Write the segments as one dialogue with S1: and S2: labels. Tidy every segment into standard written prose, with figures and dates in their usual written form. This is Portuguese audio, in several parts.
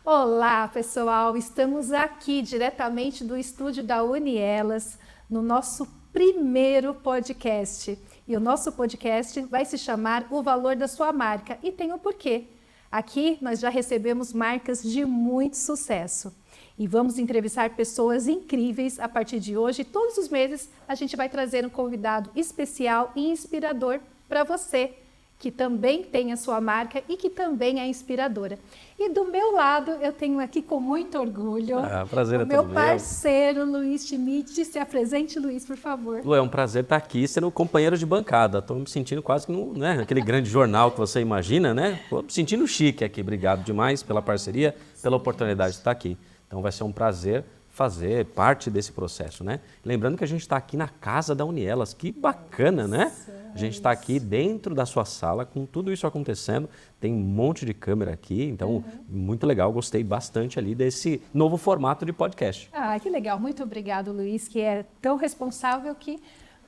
S1: Olá, pessoal! Estamos aqui diretamente do estúdio da Unielas, no nosso primeiro podcast. E o nosso podcast vai se chamar O Valor da Sua Marca. E tem um porquê. Aqui nós já recebemos marcas de muito sucesso. E vamos entrevistar pessoas incríveis a partir de hoje. Todos os meses a gente vai trazer um convidado especial e inspirador para você, que também tem a sua marca e que também é inspiradora. E do meu lado, eu tenho aqui com muito orgulho
S2: prazer
S1: o meu parceiro, Luiz Schmidt. Se apresente, Luiz, por favor.
S2: Lu, é um prazer estar aqui sendo companheiro de bancada. Estou me sentindo quase que aquele grande jornal que você imagina, né? Estou me sentindo chique aqui. Obrigado demais pela parceria, pela oportunidade de estar aqui. Então vai ser um prazer fazer parte desse processo, né? Lembrando que a gente está aqui na casa da Unielas. Que bacana, né? A gente está aqui dentro da sua sala, com tudo isso acontecendo. Tem um monte de câmera aqui, então muito legal. Gostei bastante ali desse novo formato de podcast.
S1: Ah, que legal. Muito obrigado, Luiz, que é tão responsável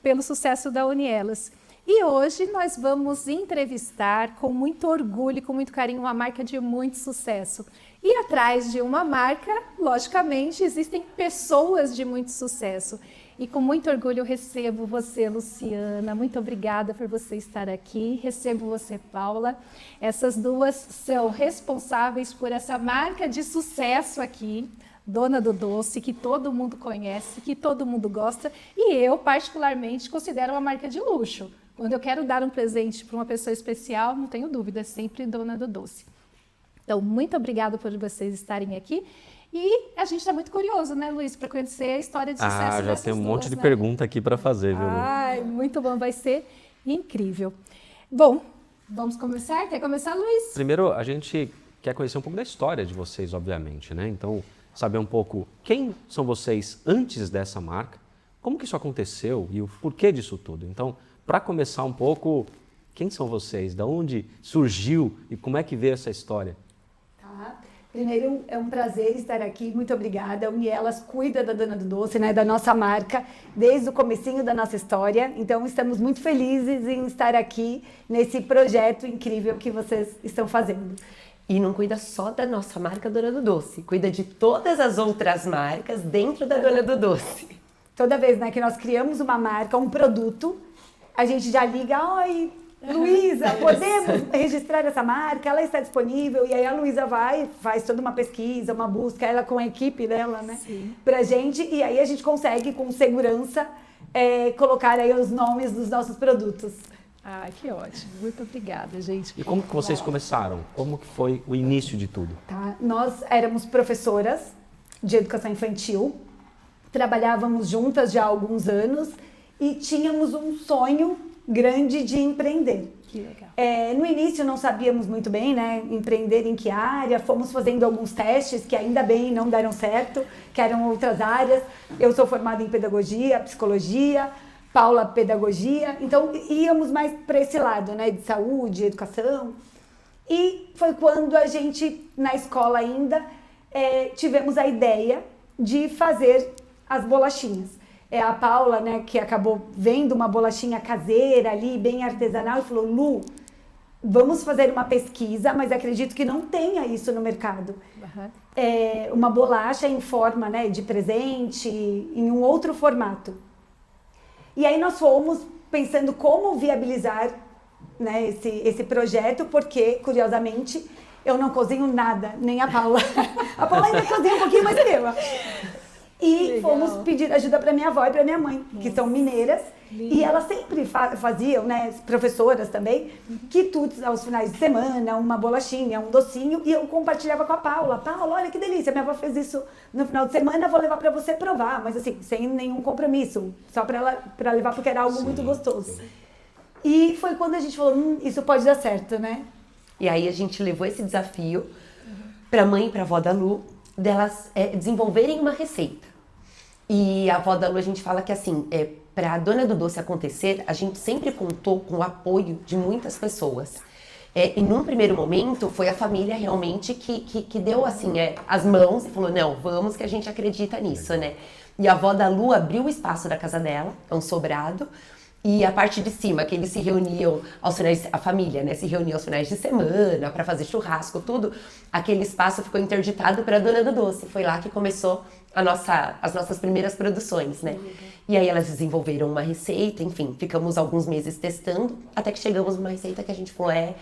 S1: pelo sucesso da Unielas. E hoje nós vamos entrevistar com muito orgulho e com muito carinho uma marca de muito sucesso. E atrás de uma marca, logicamente, existem pessoas de muito sucesso. E com muito orgulho eu recebo você, Luciana. Muito obrigada por você estar aqui. Recebo você, Paula. Essas duas são responsáveis por essa marca de sucesso aqui, Dona do Doce, que todo mundo conhece, que todo mundo gosta. E eu, particularmente, considero uma marca de luxo. Quando eu quero dar um presente para uma pessoa especial, não tenho dúvida, é sempre Dona do Doce. Então, muito obrigada por vocês estarem aqui. E a gente está muito curioso, né, Luiz, para conhecer a história de sucesso
S2: já tem um monte de pergunta aqui para fazer, viu?
S1: Ai, muito bom, vai ser incrível. Bom, vamos começar? Quer começar, Luiz?
S2: Primeiro, a gente quer conhecer um pouco da história de vocês, obviamente, né? Então, saber um pouco quem são vocês antes dessa marca, como que isso aconteceu e o porquê disso tudo. Então, para começar um pouco, quem são vocês? Da onde surgiu e como é que veio essa história?
S3: Primeiro, é um prazer estar aqui, muito obrigada. A Unielas cuida da Dona do Doce, né, da nossa marca, desde o comecinho da nossa história. Então, estamos muito felizes em estar aqui nesse projeto incrível que vocês estão fazendo.
S4: E não cuida só da nossa marca Dona do Doce, cuida de todas as outras marcas dentro da Dona do Doce.
S3: Toda vez, né, que nós criamos uma marca, um produto, a gente já liga, oi, Luísa, podemos registrar essa marca? Ela está disponível? E aí a Luísa faz toda uma pesquisa, uma busca, ela com a equipe dela, né? Sim. Pra gente, e aí a gente consegue com segurança colocar aí os nomes dos nossos produtos.
S1: Ah, que ótimo. Muito obrigada, gente.
S2: E como que vocês começaram? Como que foi o início de tudo?
S3: Tá. Nós éramos professoras de educação infantil, trabalhávamos juntas já há alguns anos e tínhamos um sonho grande de empreender.
S1: Que legal.
S3: No início não sabíamos muito bem, né, empreender em que área, fomos fazendo alguns testes que ainda bem não deram certo, que eram outras áreas. Eu sou formada em pedagogia, psicologia, Paula pedagogia, então íamos mais para esse lado, né, de saúde, educação. E foi quando a gente, na escola ainda, tivemos a ideia de fazer as bolachinhas. A Paula, né, que acabou vendo uma bolachinha caseira ali, bem artesanal, e falou, Lu, vamos fazer uma pesquisa, mas acredito que não tenha isso no mercado. Uhum. Uma bolacha em forma, né, de presente, em um outro formato. E aí nós fomos pensando como viabilizar, né, esse projeto, porque, curiosamente, eu não cozinho nada, nem a Paula. A Paula ainda cozinha um pouquinho mais que eu. E fomos pedir ajuda para minha avó e para minha mãe, que são mineiras. Lindo. E elas sempre faziam, né, professoras também, quitutes aos finais de semana, uma bolachinha, um docinho, e eu compartilhava com a Paula. Paula, olha que delícia, minha avó fez isso no final de semana, vou levar para você provar, mas assim, sem nenhum compromisso, só para levar porque era algo muito gostoso. Sim. E foi quando a gente falou, isso pode dar certo, né?
S4: E aí a gente levou esse desafio para a mãe e para a avó da Lu, delas desenvolverem uma receita. E a avó da Lu, a gente fala que assim, para a Dona do Doce acontecer, a gente sempre contou com o apoio de muitas pessoas. E num primeiro momento, foi a família realmente que deu assim, as mãos e falou, não, vamos que a gente acredita nisso, né? E a avó da Lu abriu o espaço da casa dela, um sobrado, E a parte de cima, que eles se reuniam aos finais, a família, né, se reunia aos finais de semana para fazer churrasco, tudo, aquele espaço ficou interditado para a Dona do Doce. Foi lá que começou as nossas primeiras produções, né? E aí elas desenvolveram uma receita, enfim, ficamos alguns meses testando, até que chegamos numa receita que a gente falou, é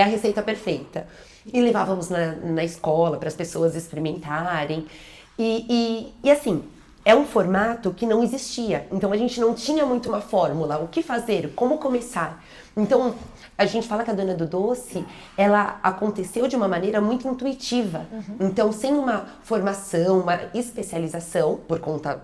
S4: a receita perfeita. E levávamos na escola para as pessoas experimentarem. E assim, é um formato que não existia, então a gente não tinha muito uma fórmula, o que fazer, como começar. Então, a gente fala que a Dona do Doce, ela aconteceu de uma maneira muito intuitiva. Então, sem uma formação, uma especialização, por conta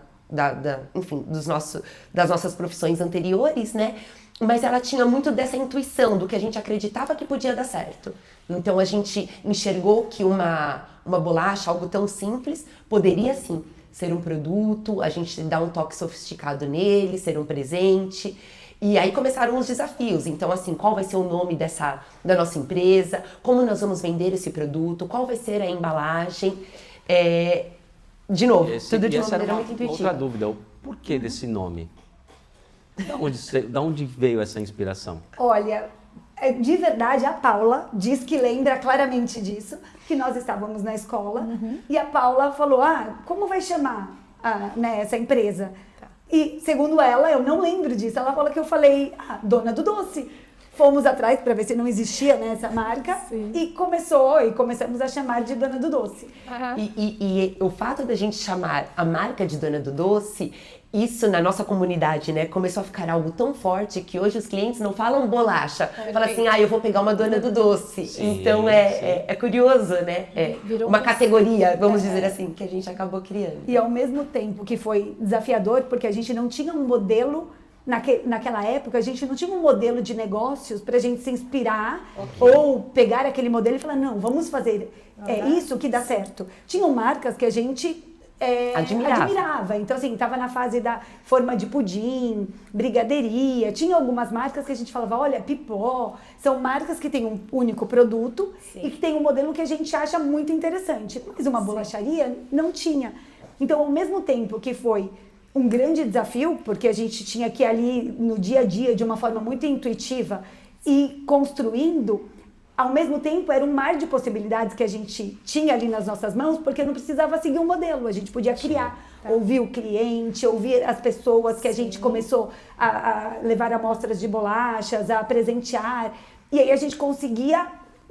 S4: enfim, das nossas profissões anteriores, né? Mas ela tinha muito dessa intuição, do que a gente acreditava que podia dar certo. Então, a gente enxergou que uma bolacha, algo tão simples, poderia sim ser um produto, a gente dar um toque sofisticado nele, ser um presente. E aí começaram os desafios. Então, assim, qual vai ser o nome da nossa empresa? Como nós vamos vender esse produto? Qual vai ser a embalagem? De novo, tudo de uma maneira muito intuitiva.
S2: Outra dúvida, o porquê desse nome? Da onde veio essa inspiração?
S3: Olha, de verdade, a Paula diz que lembra claramente disso, que nós estávamos na escola e a Paula falou, como vai chamar essa empresa? E, segundo ela, eu não lembro disso, ela falou que eu falei, Dona do Doce. Fomos atrás para ver se não existia essa marca. Sim. E começamos a chamar de Dona do Doce.
S4: E o fato da gente chamar a marca de Dona do Doce, isso na nossa comunidade, né, começou a ficar algo tão forte que hoje os clientes não falam bolacha, falam assim, eu vou pegar uma Dona do Doce. Sim, então é curioso, né? Virou uma categoria, vamos dizer assim, que a gente acabou criando.
S3: E ao mesmo tempo que foi desafiador, porque a gente não tinha um modelo. Naquela época, a gente não tinha um modelo de negócios para a gente se inspirar ou pegar aquele modelo e falar, não, vamos fazer isso que dá certo. Tinham marcas que a gente admirava. Então, assim, estava na fase da forma de pudim, brigadeiria. Tinha algumas marcas que a gente falava, olha, Pipó. São marcas que têm um único produto e que tem um modelo que a gente acha muito interessante. Mas uma bolacharia não tinha. Então, ao mesmo tempo que foi um grande desafio, porque a gente tinha que ir ali no dia a dia, de uma forma muito intuitiva, e construindo, ao mesmo tempo era um mar de possibilidades que a gente tinha ali nas nossas mãos, porque não precisava seguir um modelo, a gente podia criar, ouvir o cliente, ouvir as pessoas que a gente começou a levar amostras de bolachas, a presentear, e aí a gente conseguia,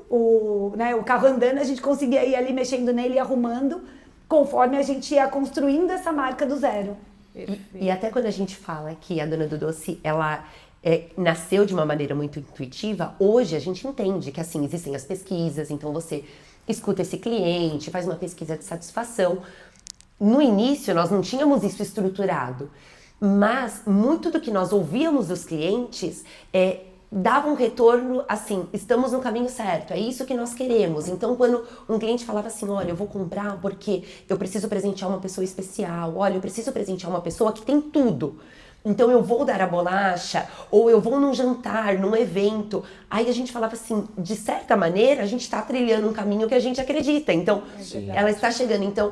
S3: o carro andando, a gente conseguia ir ali mexendo nele e arrumando, conforme a gente ia construindo essa marca do zero.
S4: E até quando a gente fala que a Dona do Doce, ela nasceu de uma maneira muito intuitiva, hoje a gente entende que assim, existem as pesquisas, então você escuta esse cliente, faz uma pesquisa de satisfação. No início nós não tínhamos isso estruturado, mas muito do que nós ouvíamos dos clientes dava um retorno assim, estamos no caminho certo, é isso que nós queremos. Então, quando um cliente falava assim, olha, eu vou comprar porque eu preciso presentear uma pessoa especial, olha, eu preciso presentear uma pessoa que tem tudo. Então, eu vou dar a bolacha, ou eu vou num jantar, num evento. Aí a gente falava assim, de certa maneira, a gente está trilhando um caminho que a gente acredita. Então, ela está chegando. Então,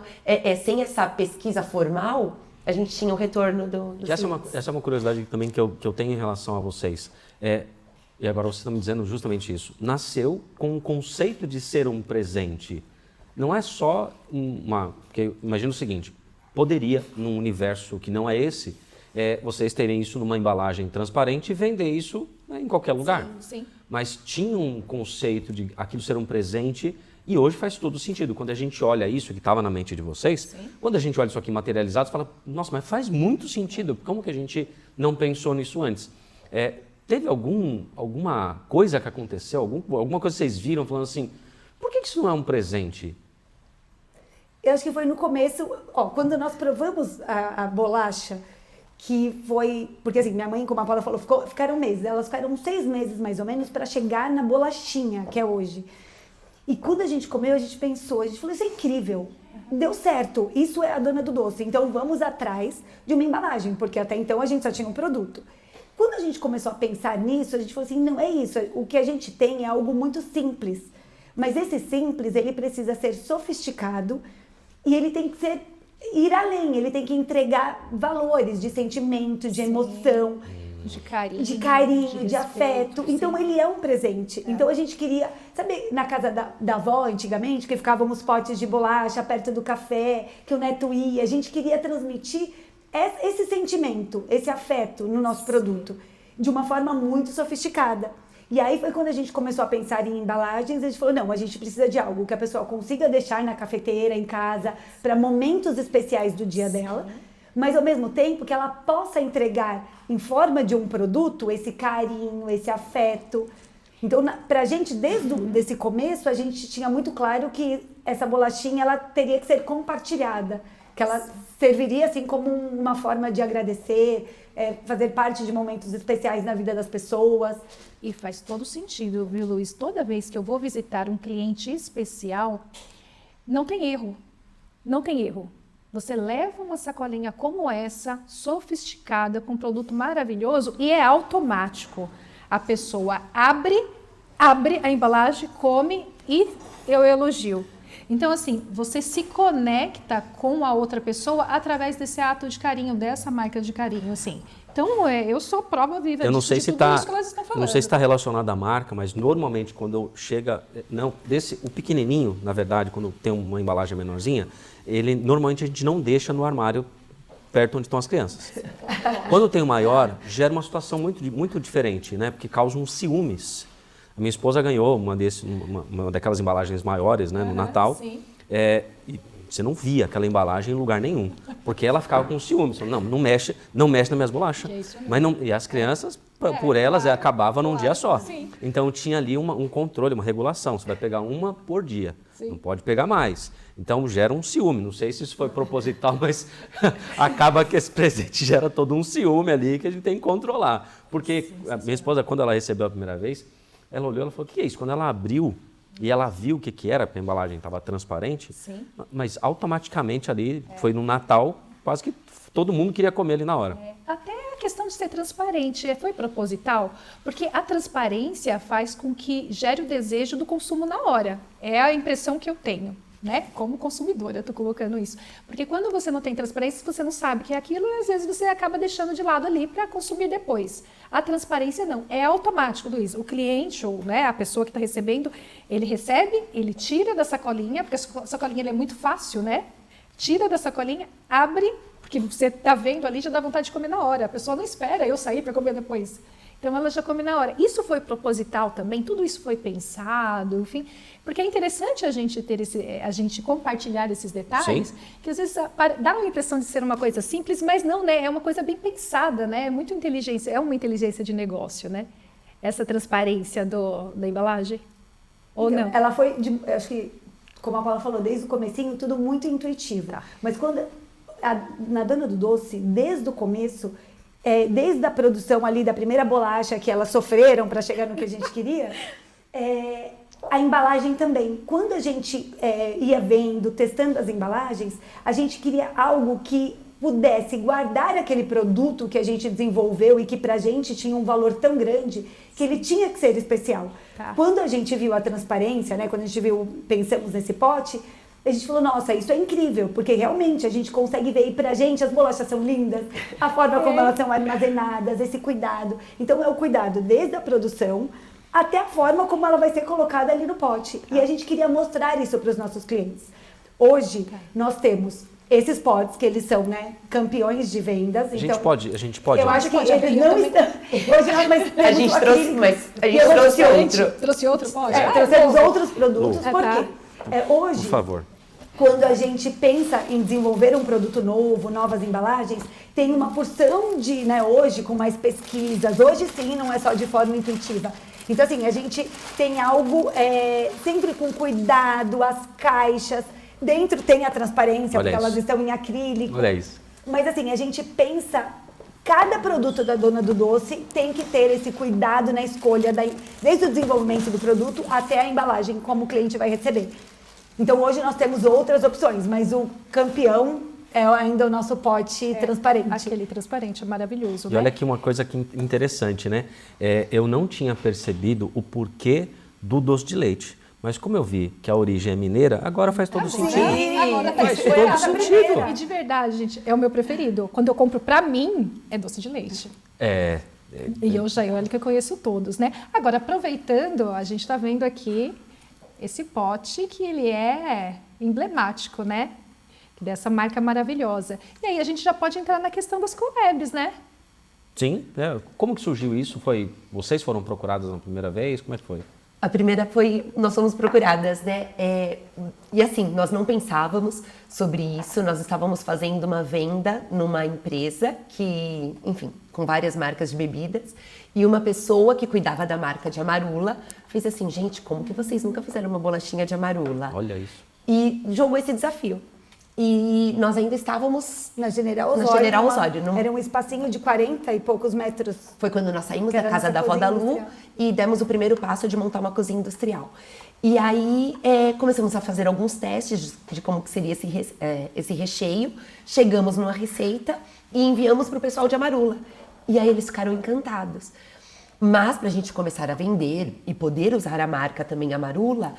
S4: sem essa pesquisa formal, a gente tinha o retorno do
S2: Essa é uma curiosidade também que eu tenho em relação a vocês. E agora você está me dizendo justamente isso. Nasceu com o conceito de ser um presente. Não é só porque imagina o seguinte, poderia, num universo que não é esse, vocês terem isso numa embalagem transparente e vender isso em qualquer lugar.
S1: Sim.
S2: Mas tinha um conceito de aquilo ser um presente e hoje faz todo sentido. Quando a gente olha isso, que estava na mente de vocês, quando a gente olha isso aqui materializado, fala, nossa, mas faz muito sentido. Como que a gente não pensou nisso antes? Teve alguma coisa que aconteceu, alguma coisa que vocês viram falando assim, por que isso não é um presente?
S3: Eu acho que foi no começo, quando nós provamos a bolacha, que foi, porque assim, minha mãe, como a Paula falou, ficaram meses, elas ficaram 6 meses mais ou menos para chegar na bolachinha, que é hoje. E quando a gente comeu, a gente pensou, a gente falou, isso é incrível, deu certo, isso é a Dona do Doce, então vamos atrás de uma embalagem, porque até então a gente só tinha um produto. Quando a gente começou a pensar nisso, a gente falou assim, não é isso, o que a gente tem é algo muito simples. Mas esse simples, ele precisa ser sofisticado e ele tem que ir além, ele tem que entregar valores de sentimento, de emoção.
S1: De carinho.
S3: De carinho, de
S1: respeito,
S3: afeto. Então,
S1: sim.
S3: ele é um presente. Então, a gente queria... Sabe, na casa da avó, antigamente, que ficavam os potes de bolacha perto do café, que o neto ia. A gente queria transmitir esse sentimento, esse afeto no nosso produto, de uma forma muito sofisticada. E aí foi quando a gente começou a pensar em embalagens, a gente falou, não, a gente precisa de algo que a pessoa consiga deixar na cafeteira, em casa, para momentos especiais do dia dela, mas ao mesmo tempo que ela possa entregar em forma de um produto esse carinho, esse afeto. Então, pra gente, desde esse começo, a gente tinha muito claro que essa bolachinha ela teria que ser compartilhada, que ela serviria assim como uma forma de agradecer, fazer parte de momentos especiais na vida das pessoas.
S1: E faz todo sentido, viu, Luiz? Toda vez que eu vou visitar um cliente especial, não tem erro. Não tem erro. Você leva uma sacolinha como essa, sofisticada, com um produto maravilhoso, e é automático. A pessoa abre a embalagem, come e eu elogio. Então, assim, você se conecta com a outra pessoa através desse ato de carinho, dessa marca de carinho, assim. Então, eu sou prova viva
S2: Eu não
S1: de
S2: sei
S1: tudo
S2: se tá,
S1: isso que elas estão falando.
S2: não sei se está relacionado à marca, mas normalmente quando chega, o pequenininho, na verdade, quando tem uma embalagem menorzinha, normalmente a gente não deixa no armário perto onde estão as crianças. Quando tem o maior, gera uma situação muito diferente, né? Porque causa uns ciúmes. A minha esposa ganhou uma daquelas embalagens maiores, né, no Natal.
S1: Sim.
S2: E você não via aquela embalagem em lugar nenhum, porque ela ficava com ciúmes. Falando, não mexe nas minhas bolachas. E as crianças, por elas, acabava num dia só.
S1: Sim.
S2: Então tinha ali um controle, uma regulação. Você vai pegar uma por dia, não pode pegar mais. Então gera um ciúme. Não sei se isso foi proposital, mas acaba que esse presente gera todo um ciúme ali que a gente tem que controlar. Porque a minha esposa, quando ela recebeu a primeira vez, ela olhou e falou, o que é isso? Quando ela abriu e ela viu o que era, porque a embalagem estava transparente, mas automaticamente ali, foi no Natal, quase que todo mundo queria comer ali na hora.
S1: Até a questão de ser transparente foi proposital, porque a transparência faz com que gere o desejo do consumo na hora. É a impressão que eu tenho, né? Como consumidora, eu estou colocando isso. Porque quando você não tem transparência, você não sabe que é aquilo, e às vezes você acaba deixando de lado ali para consumir depois. A transparência não, é automático, Luiz. O cliente ou a pessoa que está recebendo, ele recebe, ele tira da sacolinha, porque a sacolinha é muito fácil, né? Tira da sacolinha, abre, porque você está vendo ali, já dá vontade de comer na hora. A pessoa não espera eu sair para comer depois. Então, ela já come na hora. Isso foi proposital também, tudo isso foi pensado, enfim, porque é interessante a gente compartilhar esses detalhes, que às vezes dá uma impressão de ser uma coisa simples, mas não, né? É uma coisa bem pensada, né? É muito inteligência, é uma inteligência de negócio, né? Essa transparência da embalagem, ou
S3: então,
S1: não?
S3: Ela foi, acho que, como a Paula falou, desde o comecinho, tudo muito intuitivo. Mas quando, na Dona do Doce, desde o começo... desde a produção ali da primeira bolacha que elas sofreram para chegar no que a gente queria, a embalagem também. Quando a gente ia vendo, testando as embalagens, a gente queria algo que pudesse guardar aquele produto que a gente desenvolveu e que pra gente tinha um valor tão grande que ele tinha que ser especial. Tá. Quando a gente viu a transparência, né, quando a gente pensamos nesse pote, a gente falou, nossa, isso é incrível, porque realmente a gente consegue ver, e pra gente as bolachas são lindas, a forma como elas são armazenadas, esse cuidado. Então é o cuidado desde a produção até a forma como ela vai ser colocada ali no pote. E a gente queria mostrar isso para os nossos clientes. Hoje, nós temos esses potes que eles são, né, campeões de vendas.
S2: A gente pode.
S3: Eu acho que eles não estão... Hoje não, mas
S4: a gente trouxe outro.
S1: Trouxe outro pote?
S3: Trouxemos outros produtos, por quê? Hoje,
S2: por favor.
S3: Quando a gente pensa em desenvolver um produto novo, novas embalagens, tem uma porção de, né, hoje com mais pesquisas, hoje sim, não é só de forma intuitiva. Então, assim, a gente tem algo sempre com cuidado, as caixas, dentro tem a transparência,
S2: Olha
S3: porque
S2: isso.
S3: elas estão em acrílico.
S2: Olha isso.
S3: Mas, assim, a gente pensa, cada produto da Dona do Doce tem que ter esse cuidado na escolha, desde o desenvolvimento do produto até a embalagem, como o cliente vai receber. Então, hoje nós temos outras opções, mas o campeão é ainda o nosso pote transparente.
S1: Aquele transparente, é maravilhoso.
S2: E olha aqui uma coisa que interessante, né? Eu não tinha percebido o porquê do doce de leite. Mas como eu vi que a origem é mineira, agora faz todo sentido.
S1: Agora
S2: faz todo sentido.
S1: E de verdade, gente, é o meu preferido. Quando eu compro pra mim, é doce de leite. E eu já, olha que eu conheço todos, né? Agora, aproveitando, a gente está vendo aqui esse pote que ele é emblemático, né? Dessa marca maravilhosa. E aí a gente já pode entrar na questão das collabs, né?
S2: Sim, como que surgiu isso? Vocês foram procuradas na primeira vez? Como é que foi?
S4: A primeira foi, nós fomos procuradas, né? E assim, nós não pensávamos sobre isso, nós estávamos fazendo uma venda numa empresa que, enfim, com várias marcas de bebidas, e uma pessoa que cuidava da marca de Amarula fez assim, gente, como que vocês nunca fizeram uma bolachinha de Amarula?
S2: Olha isso.
S4: E jogou esse desafio. E nós ainda estávamos
S3: Na General Osório.
S4: Na General Osório.
S3: Era um espacinho de 40 e poucos metros.
S4: Foi quando nós saímos
S3: Que
S4: da
S3: era
S4: casa
S3: nossa
S4: da avó da
S3: cozinha
S4: Lu
S3: industrial.
S4: e demos o primeiro passo de montar uma cozinha industrial. E aí começamos a fazer alguns testes de como que seria esse recheio. Chegamos numa receita e enviamos para o pessoal de Amarula. E aí eles ficaram encantados. Mas para a gente começar a vender e poder usar a marca também Amarula,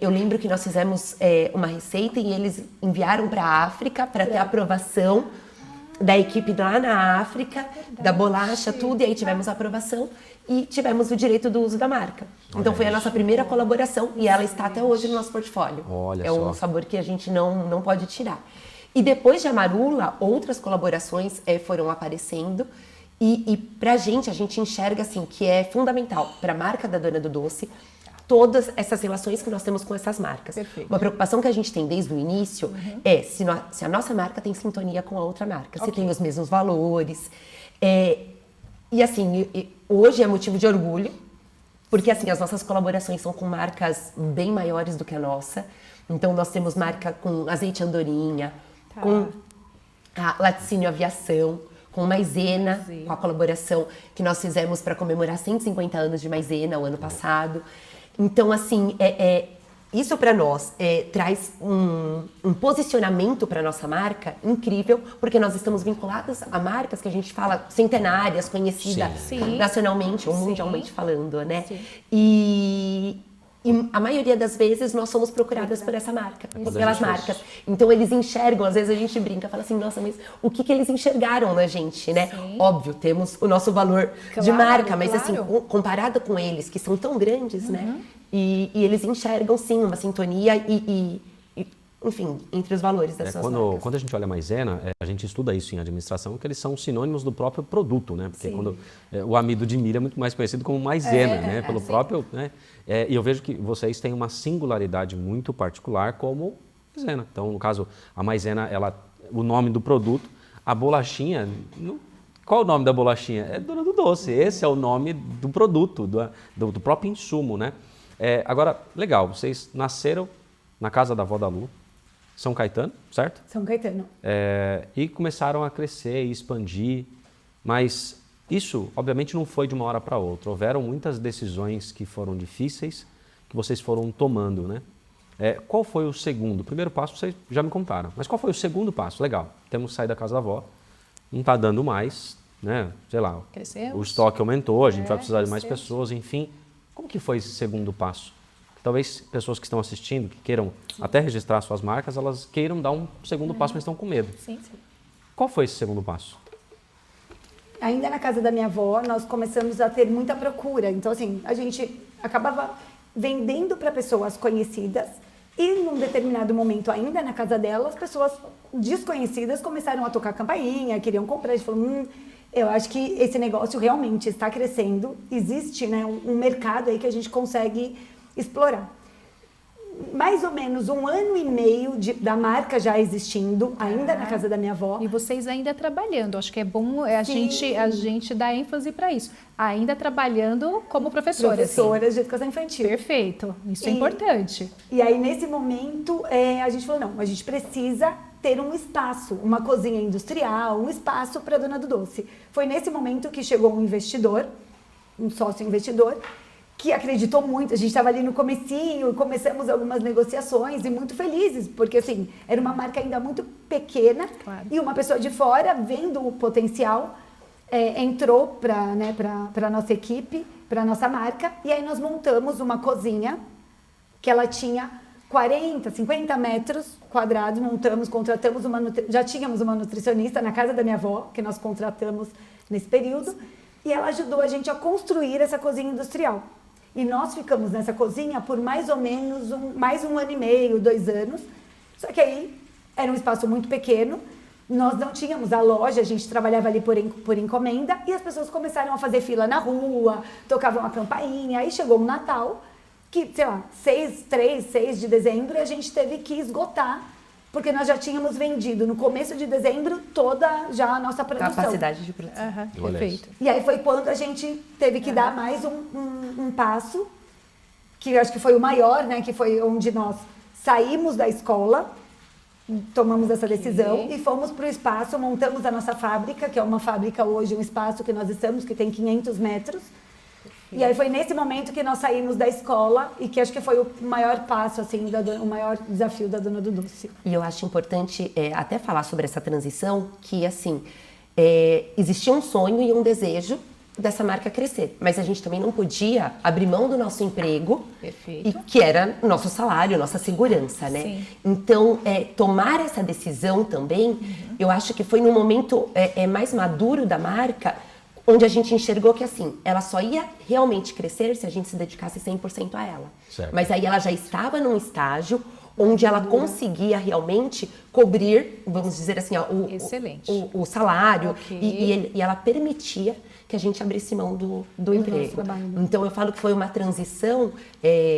S4: eu lembro que nós fizemos uma receita e eles enviaram para a África para ter a aprovação da equipe lá na África, da bolacha, tudo, e aí tivemos a aprovação e tivemos o direito do uso da marca. Então foi a nossa primeira colaboração e ela está até hoje no nosso portfólio.
S2: Olha
S4: é
S2: só.
S4: um sabor que a gente não pode tirar. E depois de Amarula, outras colaborações foram aparecendo e pra gente, a gente enxerga assim que é fundamental para a marca da Dona do Doce todas essas relações que nós temos com essas marcas.
S1: Perfeito.
S4: Uma preocupação que a gente tem desde o início é se a nossa marca tem sintonia com a outra marca, se tem os mesmos valores. E assim, hoje é motivo de orgulho, porque assim, as nossas colaborações são com marcas bem maiores do que a nossa. Então nós temos marca com Azeite Andorinha, com a Laticínio Aviação, com Maizena, com a colaboração que nós fizemos para comemorar 150 anos de Maizena o ano passado. Então, assim, isso para nós traz um posicionamento para nossa marca incrível, porque nós estamos vinculadas a marcas que a gente fala centenárias, conhecidas
S1: Sim.
S4: nacionalmente ou mundialmente falando, né?
S1: Sim.
S4: E a maioria das vezes nós somos procuradas por essa marca, pelas marcas. Então eles enxergam, às vezes a gente brinca, fala assim, nossa, mas o que eles enxergaram na gente, né?
S1: Sim.
S4: Óbvio, temos o nosso valor de
S1: Claro,
S4: marca, mas
S1: claro.
S4: assim, comparado com eles, que são tão grandes, né? E eles enxergam, sim, uma sintonia enfim, entre os valores das suas marcas.
S2: Quando a gente olha a Maizena, a gente estuda isso em administração, que eles são sinônimos do próprio produto, né? Porque quando o amido de milho é muito mais conhecido como Maizena, né? Pelo próprio, né? E eu vejo que vocês têm uma singularidade muito particular como Maizena. Então, no caso, a Maizena, o nome do produto, a bolachinha, qual é o nome da bolachinha? É Dona do Doce. Esse é o nome do produto, do próprio insumo, né? Agora, legal, vocês nasceram na casa da avó da Lu, São Caetano, certo?
S3: São Caetano.
S2: E começaram a crescer e expandir, mas isso, obviamente, não foi de uma hora para outra. Houveram muitas decisões que foram difíceis, que vocês foram tomando, né? Qual foi o segundo? O primeiro passo vocês já me contaram, mas qual foi o segundo passo? Legal, temos que sair da casa da avó, não está dando mais, né? Sei lá,
S1: Crescemos.
S2: o estoque aumentou, a gente vai precisar de mais
S1: crescemos.
S2: pessoas, enfim. Como que foi esse segundo passo? Talvez pessoas que estão assistindo, que queiram até registrar suas marcas, elas queiram dar um segundo passo, mas estão com medo.
S1: Sim.
S2: Qual foi esse segundo passo?
S3: Ainda na casa da minha avó, nós começamos a ter muita procura. Então, assim, a gente acabava vendendo para pessoas conhecidas e, num determinado momento, ainda na casa dela, as pessoas desconhecidas começaram a tocar campainha, queriam comprar. A gente falou, eu acho que esse negócio realmente está crescendo. Existe, né, um mercado aí que a gente consegue explorar. Mais ou menos 1 ano e meio da marca já existindo, ainda na casa da minha avó.
S1: E vocês ainda trabalhando, acho que é bom a gente dar ênfase para isso. Ainda trabalhando como professora.
S3: Professoras de educação infantil.
S1: Perfeito, isso é importante.
S3: E aí, nesse momento, a gente falou, não, a gente precisa ter um espaço, uma cozinha industrial, um espaço para a Dona do Doce. Foi nesse momento que chegou um investidor, um sócio investidor, que acreditou muito. A gente estava ali no comecinho, começamos algumas negociações e muito felizes, porque assim, era uma marca ainda muito pequena.
S1: Claro.
S3: E uma pessoa de fora, vendo o potencial, entrou para a nossa equipe, para a nossa marca, e aí nós montamos uma cozinha que ela tinha 40, 50 metros quadrados, já tínhamos uma nutricionista na casa da minha avó, que nós contratamos nesse período. e ela ajudou a gente a construir essa cozinha industrial. E nós ficamos nessa cozinha por mais ou menos mais um ano e meio, 2 anos. Só que aí era um espaço muito pequeno, nós não tínhamos a loja, a gente trabalhava ali por encomenda e as pessoas começaram a fazer fila na rua, tocavam a campainha. Aí chegou o Natal, que, sei lá, 6 de dezembro, e a gente teve que esgotar, porque nós já tínhamos vendido no começo de dezembro toda já a nossa produção.
S4: Capacidade de produção.
S1: Perfeito.
S3: E aí foi quando a gente teve que dar mais um passo, que eu acho que foi o maior, né? Que foi onde nós saímos da escola, tomamos essa decisão e fomos para o espaço, montamos a nossa fábrica, que é uma fábrica hoje, um espaço que nós estamos, que tem 500 metros. E aí foi nesse momento que nós saímos da escola e que acho que foi o maior passo, assim, o maior desafio da Dona do Doce.
S4: E eu acho importante até falar sobre essa transição, que assim, existia um sonho e um desejo dessa marca crescer, mas a gente também não podia abrir mão do nosso emprego,
S1: Perfeito.
S4: e que era nosso salário, nossa segurança, né?
S1: Sim.
S4: Então, tomar essa decisão também, eu acho que foi no momento mais maduro da marca, onde a gente enxergou que assim, ela só ia realmente crescer se a gente se dedicasse 100% a ela.
S2: Certo.
S4: Mas aí ela já estava num estágio onde ela conseguia realmente cobrir, vamos dizer assim, ó,
S1: Excelente.
S4: o salário,
S1: Ok.
S4: e ela permitia que a gente abrisse mão do emprego.
S3: trabalho.
S4: Então eu falo que foi uma transição,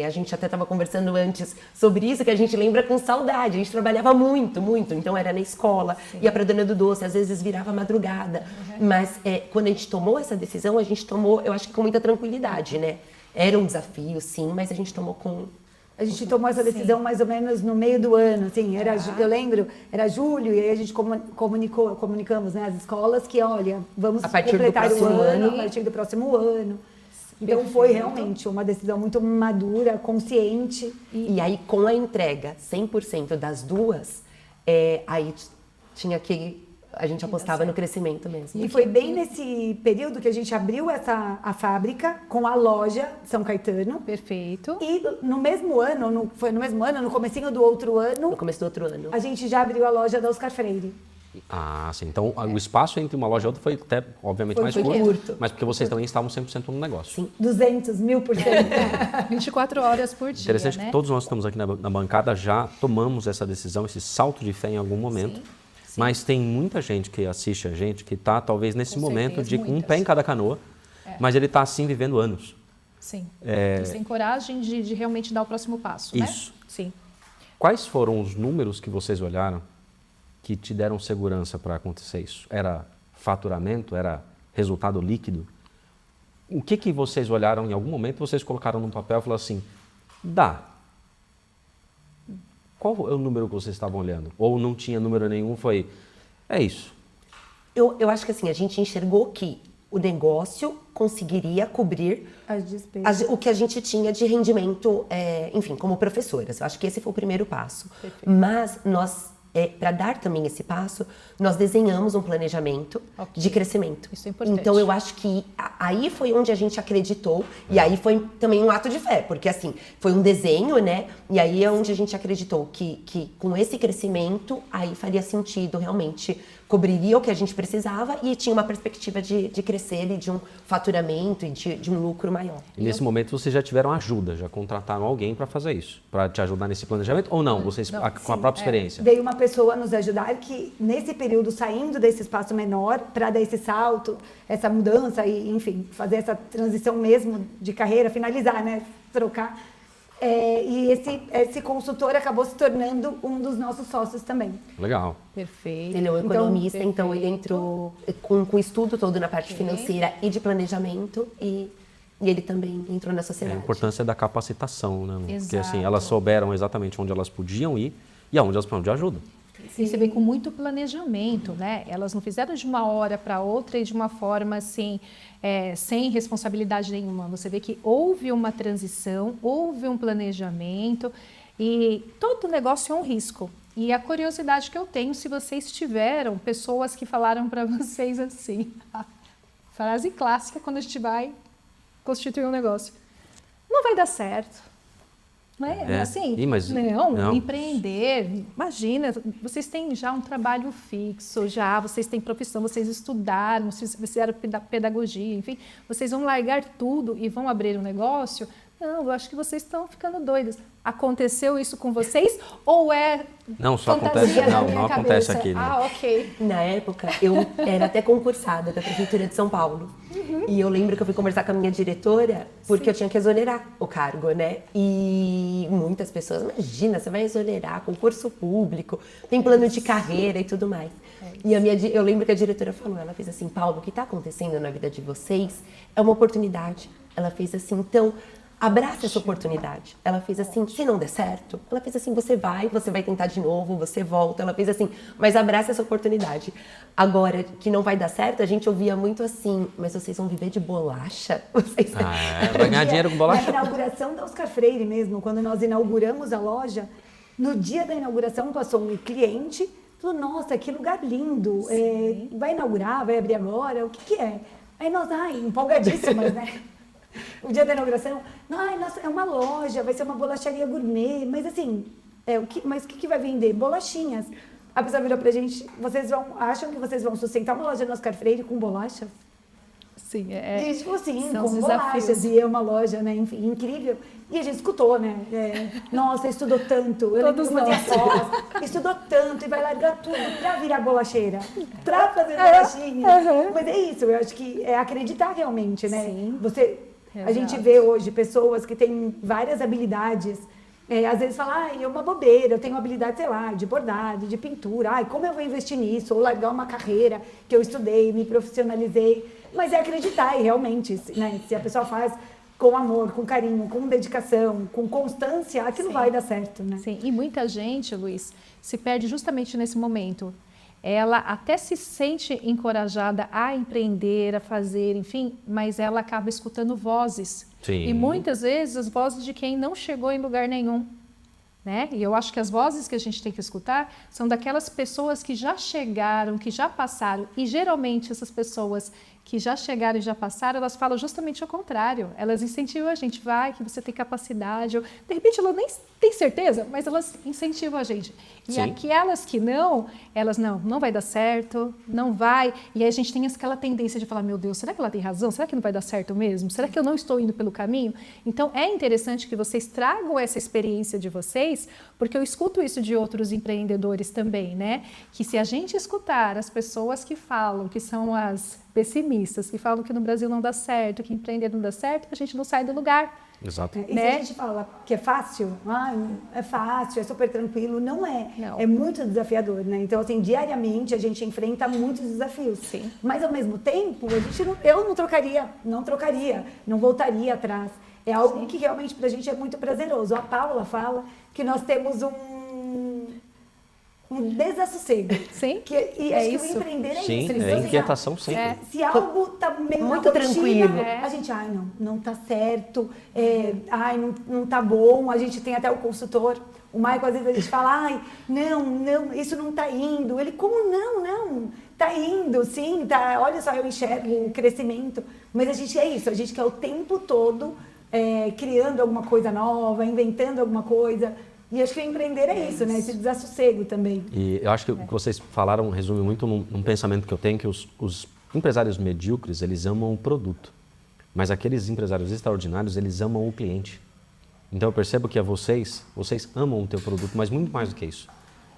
S4: a gente até estava conversando antes sobre isso, que a gente lembra com saudade, a gente trabalhava muito, muito, então era na escola, ia para Dona do Doce, às vezes virava madrugada, mas quando a gente tomou essa decisão, a gente tomou, eu acho que com muita tranquilidade, né? Era um desafio, sim, mas a gente tomou com...
S3: A gente tomou essa decisão mais ou menos no meio do ano, assim, eu lembro, era julho, e aí a gente comunicamos, né, as escolas que, olha, vamos
S4: A partir do
S3: completar o
S4: próximo ano.
S3: a partir do próximo ano. Então foi realmente uma decisão muito madura, consciente.
S4: E aí, com a entrega 100% das duas, aí tinha que... A gente apostava no crescimento mesmo.
S3: E foi bem nesse período que a gente abriu a fábrica com a loja São Caetano.
S1: Perfeito.
S3: E no mesmo ano, no comecinho do outro ano,
S4: No começo do outro ano.
S3: a gente já abriu a loja da Oscar Freire.
S2: Ah, sim. Então, o espaço entre uma loja e outra foi até, obviamente,
S3: Foi
S2: mais
S3: curto.
S2: mas porque vocês também estavam 100% no negócio.
S4: Sim.
S3: 200.000%.
S1: 24 horas por dia,
S2: Interessante
S1: né?
S2: que todos nós que estamos aqui na bancada já tomamos essa decisão, esse salto de fé em algum momento. Mas tem muita gente que assiste a gente que está, talvez, nesse
S1: Com
S2: momento
S1: certeza,
S2: de um
S1: muitas.
S2: pé em cada canoa, mas ele está assim vivendo anos.
S1: Sim. E sem coragem de realmente dar o próximo passo, né?
S2: Isso.
S1: Sim.
S2: Quais foram os números que vocês olharam que te deram segurança para acontecer isso? Era faturamento? Era resultado líquido? O que vocês olharam em algum momento, vocês colocaram no papel e falaram assim, dá. Qual é o número que vocês estavam olhando? Ou não tinha número nenhum, é isso.
S4: Eu acho que assim, a gente enxergou que o negócio conseguiria cobrir
S3: As despesas.
S4: o que a gente tinha de rendimento, enfim, como professoras. Eu acho que esse foi o primeiro passo. Mas nós, para dar também esse passo, nós desenhamos um planejamento de crescimento.
S1: Isso é importante.
S4: Então eu acho que aí foi onde a gente acreditou e aí foi também um ato de fé, porque assim, foi um desenho, né? E aí é onde a gente acreditou que com esse crescimento, aí faria sentido realmente, cobriria o que a gente precisava e tinha uma perspectiva de crescer e de um faturamento e de um lucro maior.
S2: E nesse momento vocês já tiveram ajuda, já contrataram alguém para fazer isso, para te ajudar nesse planejamento? Ou não? Vocês com a própria experiência?
S3: Veio uma pessoa nos ajudar que, nesse período, saindo desse espaço menor, para dar esse salto, essa mudança e, enfim, fazer essa transição mesmo de carreira, finalizar, né? Trocar. E esse consultor acabou se tornando um dos nossos sócios também.
S2: Legal.
S1: Perfeito.
S4: Ele é um economista,
S1: perfeito.
S4: então ele entrou com o estudo todo na parte financeira e de planejamento e ele também entrou na
S2: A
S4: sociedade.
S2: importância da capacitação, né? Porque
S1: Exato.
S2: assim, elas souberam exatamente onde elas podiam ir e aonde elas precisavam de ajuda.
S1: E você vê com muito planejamento, né? Elas não fizeram de uma hora para outra e de uma forma assim, sem responsabilidade nenhuma. Você vê que houve uma transição, houve um planejamento e todo negócio é um risco. E a curiosidade que eu tenho, se vocês tiveram pessoas que falaram para vocês assim, a frase clássica quando a gente vai constituir um negócio: não vai dar certo, Não é assim?
S2: Mas,
S1: não, empreender, imagina, vocês têm já um trabalho fixo, vocês têm profissão, vocês estudaram, vocês fizeram pedagogia, enfim, vocês vão largar tudo e vão abrir um negócio? Não, eu acho que vocês estão ficando doidos. Aconteceu isso com vocês ou é
S2: Não, só
S1: fantasia
S2: acontece,
S1: na
S2: não
S1: minha
S2: acontece
S1: cabeça?
S2: aqui. Né?
S1: Ah, ok.
S4: Na época, eu era até concursada da Prefeitura de São Paulo. E eu lembro que eu fui conversar com a minha diretora, porque eu tinha que exonerar o cargo, né? E muitas pessoas, imagina, você vai exonerar concurso público, tem plano de carreira e tudo mais. E eu lembro que a diretora falou, ela fez assim, Paulo, o que está acontecendo na vida de vocês é uma oportunidade. Ela fez assim, então, abraça essa oportunidade. Ela fez assim, se não der certo, ela fez assim, você vai tentar de novo, você volta. Ela fez assim, mas abraça essa oportunidade. Agora, que não vai dar certo, a gente ouvia muito assim, mas vocês vão viver de bolacha? Vocês...
S2: vai ganhar dinheiro com bolacha?
S3: Na inauguração da Oscar Freire mesmo, quando nós inauguramos a loja, no dia da inauguração passou um cliente, falou, nossa, que lugar lindo, vai inaugurar, vai abrir agora, o que é? Aí nós, empolgadíssimas, né? O dia da inauguração, nossa, é uma loja, vai ser uma bolacharia gourmet, mas assim, o que vai vender? Bolachinhas. A pessoa virou pra gente, acham que vocês vão sustentar uma loja no Oscar Freire com bolachas?
S1: Sim,
S3: E a gente falou assim,
S1: são
S3: com
S1: os
S3: bolachas,
S1: desafios.
S3: e é uma loja, né, enfim, incrível. E a gente escutou, né, nossa, estudou tanto, eu
S1: Todos
S3: lembro que
S1: nós.
S3: fazia pós, estudou tanto e vai largar tudo pra virar bolacheira, pra fazer bolachinha. Mas é isso, eu acho que é acreditar realmente, né?
S1: Sim.
S3: A gente vê hoje pessoas que têm várias habilidades, às vezes fala, é uma bobeira, eu tenho habilidade, sei lá, de bordado, de pintura, como eu vou investir nisso? Ou largar uma carreira que eu estudei, me profissionalizei. Mas é acreditar e realmente, né, se a pessoa faz com amor, com carinho, com dedicação, com constância, aquilo vai dar certo, né?
S1: Sim, e muita gente, Luiz, se perde justamente nesse momento. Ela até se sente encorajada a empreender, a fazer, enfim, mas ela acaba escutando vozes.
S2: Sim.
S1: E muitas vezes as vozes de quem não chegou em lugar nenhum. Né? E eu acho que as vozes que a gente tem que escutar são daquelas pessoas que já chegaram, que já passaram. E geralmente essas pessoas que já chegaram e já passaram, elas falam justamente o contrário. Elas incentivam a gente, vai, que você tem capacidade. Ou, de repente, ela nem tem certeza, mas elas incentivam a gente. E
S2: Sim.
S1: aquelas que não, elas não vai dar certo, não vai. E aí a gente tem aquela tendência de falar, meu Deus, será que ela tem razão? Será que não vai dar certo mesmo? Será que eu não estou indo pelo caminho? Então, é interessante que vocês tragam essa experiência de vocês, porque eu escuto isso de outros empreendedores também, né? Que se a gente escutar as pessoas que falam, que são as pessimistas, que falam que no Brasil não dá certo, que empreender não dá certo, a gente não sai do lugar.
S2: Exato.
S3: E se
S1: Né?
S3: a gente fala que é fácil, é fácil, é super tranquilo, não é.
S1: Não.
S3: É muito desafiador, né? Então, assim, diariamente a gente enfrenta muitos desafios.
S1: Sim.
S3: Mas, ao mesmo tempo, eu não trocaria, não voltaria atrás. É algo que realmente pra gente é muito prazeroso. A Paula fala que nós temos um desassossego.
S1: Sim,
S3: E
S1: é
S3: acho que
S1: isso.
S3: o empreender é
S2: Sim,
S3: isso.
S2: é
S3: Então, assim,
S2: inquietação sempre.
S3: se algo tá meio
S4: Muito
S3: na rotina,
S4: tranquilo.
S3: a gente, não tá certo, não tá bom. A gente tem até o consultor, o Michael, às vezes a gente fala, não, isso não tá indo. Ele, como não? Tá indo, sim, tá. Olha só, eu enxergo o crescimento. Mas a gente a gente quer o tempo todo criando alguma coisa nova, inventando alguma coisa. E acho que empreender é isso, né? Esse desassossego também.
S2: E eu acho que o que vocês falaram resume muito num pensamento que eu tenho, que os empresários medíocres, eles amam o produto. Mas aqueles empresários extraordinários, eles amam o cliente. Então eu percebo que vocês amam o teu produto, mas muito mais do que isso.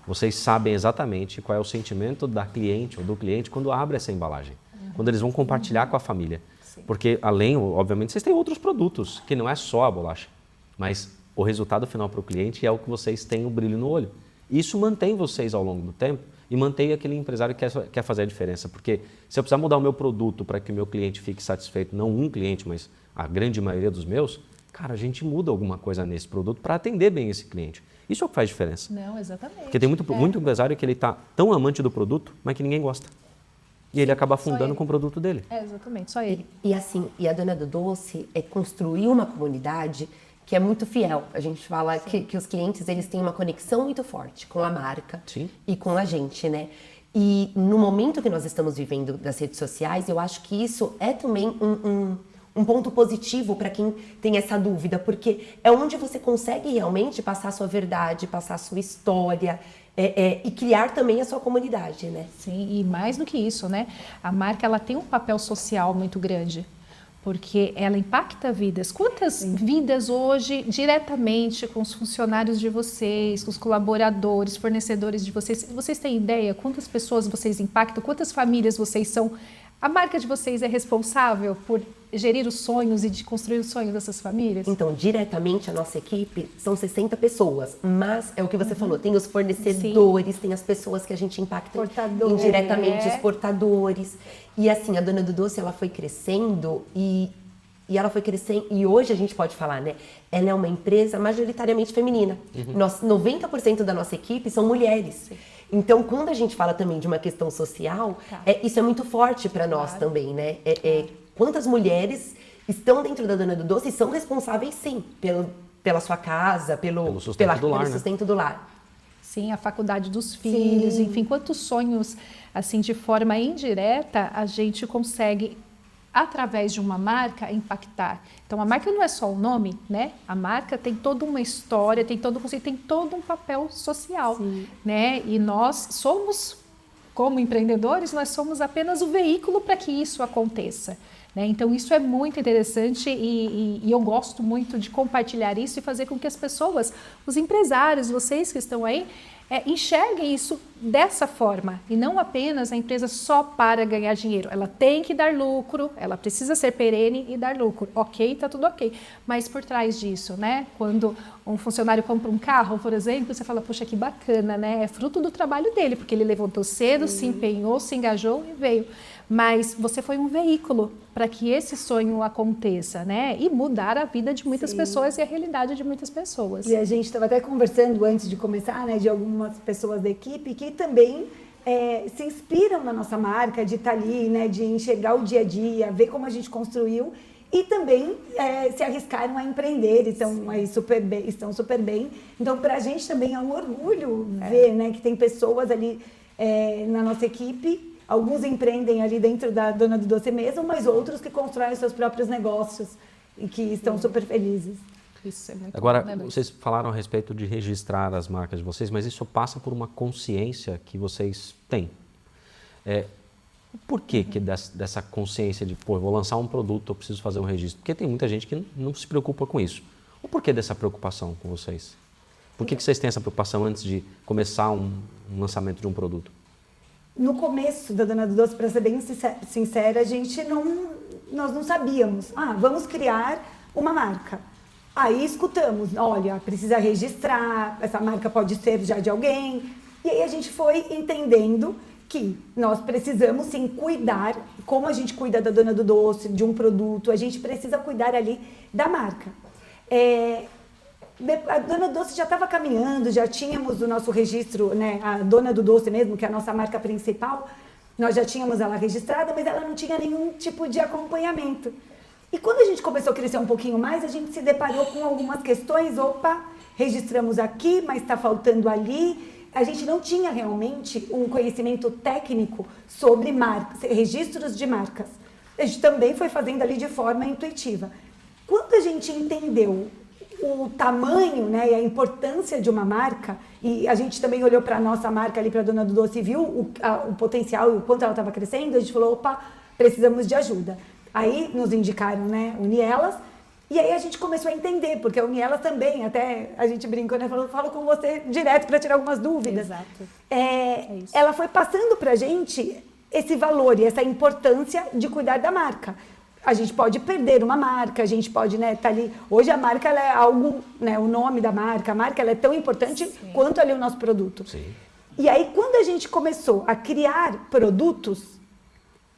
S2: Vocês sabem exatamente qual é o sentimento da cliente ou do cliente quando abre essa embalagem. Quando eles vão compartilhar com a família.
S1: Sim.
S2: Porque além, obviamente, vocês têm outros produtos, que não é só a bolacha. Mas o resultado final para o cliente é o que vocês têm o brilho no olho. Isso mantém vocês ao longo do tempo e mantém aquele empresário que quer fazer a diferença. Porque se eu precisar mudar o meu produto para que o meu cliente fique satisfeito, não um cliente, mas a grande maioria dos meus, cara, a gente muda alguma coisa nesse produto para atender bem esse cliente. Isso é o que faz diferença.
S1: Não, exatamente.
S2: Porque tem muito empresário que ele está tão amante do produto, mas que ninguém gosta. E ele acaba afundando
S1: ele.
S2: com o produto dele.
S1: Exatamente, só ele.
S4: E assim, a Dona do Doce é construir uma comunidade que é muito fiel. A gente fala que os clientes, eles têm uma conexão muito forte com a marca
S2: Sim.
S4: e com a gente, né? E no momento que nós estamos vivendo das redes sociais, eu acho que isso é também um um ponto positivo para quem tem essa dúvida, porque é onde você consegue realmente passar a sua verdade, passar a sua história e criar também a sua comunidade, né?
S1: Sim, e mais do que isso, né? A marca ela tem um papel social muito grande, porque ela impacta vidas. Quantas vidas hoje, diretamente com os funcionários de vocês, com os colaboradores, fornecedores de vocês, vocês têm ideia quantas pessoas vocês impactam, quantas famílias vocês são? A marca de vocês é responsável por gerir os sonhos e de construir os sonhos dessas famílias?
S4: Então, diretamente a nossa equipe são 60 pessoas, mas é o que você falou, tem os fornecedores, tem as pessoas que a gente impacta indiretamente, os portadores. E assim, a Dona do Doce, ela foi crescendo e ela foi crescendo, e hoje a gente pode falar, né? Ela é uma empresa majoritariamente feminina. 90% da nossa equipe são mulheres. Então, quando a gente fala também de uma questão social, isso é muito forte para nós também, né? Quantas mulheres estão dentro da Dona do Doce e são responsáveis, sim, pela sua casa, pelo sustento do lar.
S1: Sim, a faculdade dos filhos, enfim, quantos sonhos, assim, de forma indireta, a gente consegue, através de uma marca, impactar. Então, a marca não é só o nome, né? A marca tem toda uma história, tem todo um conceito, tem todo um papel social, né? E nós somos, como empreendedores, nós somos apenas o veículo para que isso aconteça, né? Então, isso é muito interessante e eu gosto muito de compartilhar isso e fazer com que as pessoas, os empresários, vocês que estão aí, enxerguem isso dessa forma e não apenas a empresa só para ganhar dinheiro. Ela tem que dar lucro, ela precisa ser perene e dar lucro. Ok, tá tudo ok. Mas por trás disso, né? Quando um funcionário compra um carro, por exemplo, você fala, poxa, que bacana, né? É fruto do trabalho dele, porque ele levantou cedo, se empenhou, se engajou e veio. Mas você foi um veículo para que esse sonho aconteça, né? E mudar a vida de muitas pessoas e a realidade de muitas pessoas.
S3: E a gente estava até conversando antes de começar, né, de algumas pessoas da equipe que também se inspiram na nossa marca, de estar ali, né, de enxergar o dia a dia, ver como a gente construiu e também se arriscaram a empreender, estão aí estão super bem. Então, para a gente também é um orgulho ver, né, que tem pessoas ali na nossa equipe. Alguns empreendem ali dentro da Dona do Doce mesmo, mas outros que constroem seus próprios negócios e que estão super felizes.
S1: Isso é muito
S2: Agora,
S1: bom, né,
S2: vocês falaram a respeito de registrar as marcas de vocês, mas isso passa por uma consciência que vocês têm. O porquê dessa consciência de, pô, eu vou lançar um produto, eu preciso fazer um registro? Porque tem muita gente que não se preocupa com isso. O porquê dessa preocupação com vocês? Por que vocês têm essa preocupação antes de começar um lançamento de um produto?
S3: No começo da Dona do Doce, para ser bem sincera, nós não sabíamos. Vamos criar uma marca. Aí escutamos, olha, precisa registrar, essa marca pode ser já de alguém. E aí a gente foi entendendo que nós precisamos sim cuidar, como a gente cuida da Dona do Doce, de um produto, a gente precisa cuidar ali da marca. A Dona do Doce já estava caminhando, já tínhamos o nosso registro, né, a Dona do Doce mesmo, que é a nossa marca principal, nós já tínhamos ela registrada, mas ela não tinha nenhum tipo de acompanhamento. E quando a gente começou a crescer um pouquinho mais, a gente se deparou com algumas questões, registramos aqui, mas está faltando ali. A gente não tinha realmente um conhecimento técnico sobre registros de marcas. A gente também foi fazendo ali de forma intuitiva. Quando a gente entendeu o tamanho, né, e a importância de uma marca, e a gente também olhou para a nossa marca ali, para a Dona do Doce, e viu o potencial e o quanto ela estava crescendo, a gente falou, precisamos de ajuda. Aí nos indicaram, né, Unielas, e aí a gente começou a entender, porque a Unielas também, até a gente brincou, né, falo com você direto para tirar algumas dúvidas.
S1: Exato.
S3: Isso. Ela foi passando para a gente esse valor e essa importância de cuidar da marca. A gente pode perder uma marca, a gente pode, né, tá ali. Hoje a marca ela é algo, né, o nome da marca, a marca ela é tão importante quanto ali o nosso produto.
S2: Sim.
S3: E aí quando a gente começou a criar produtos,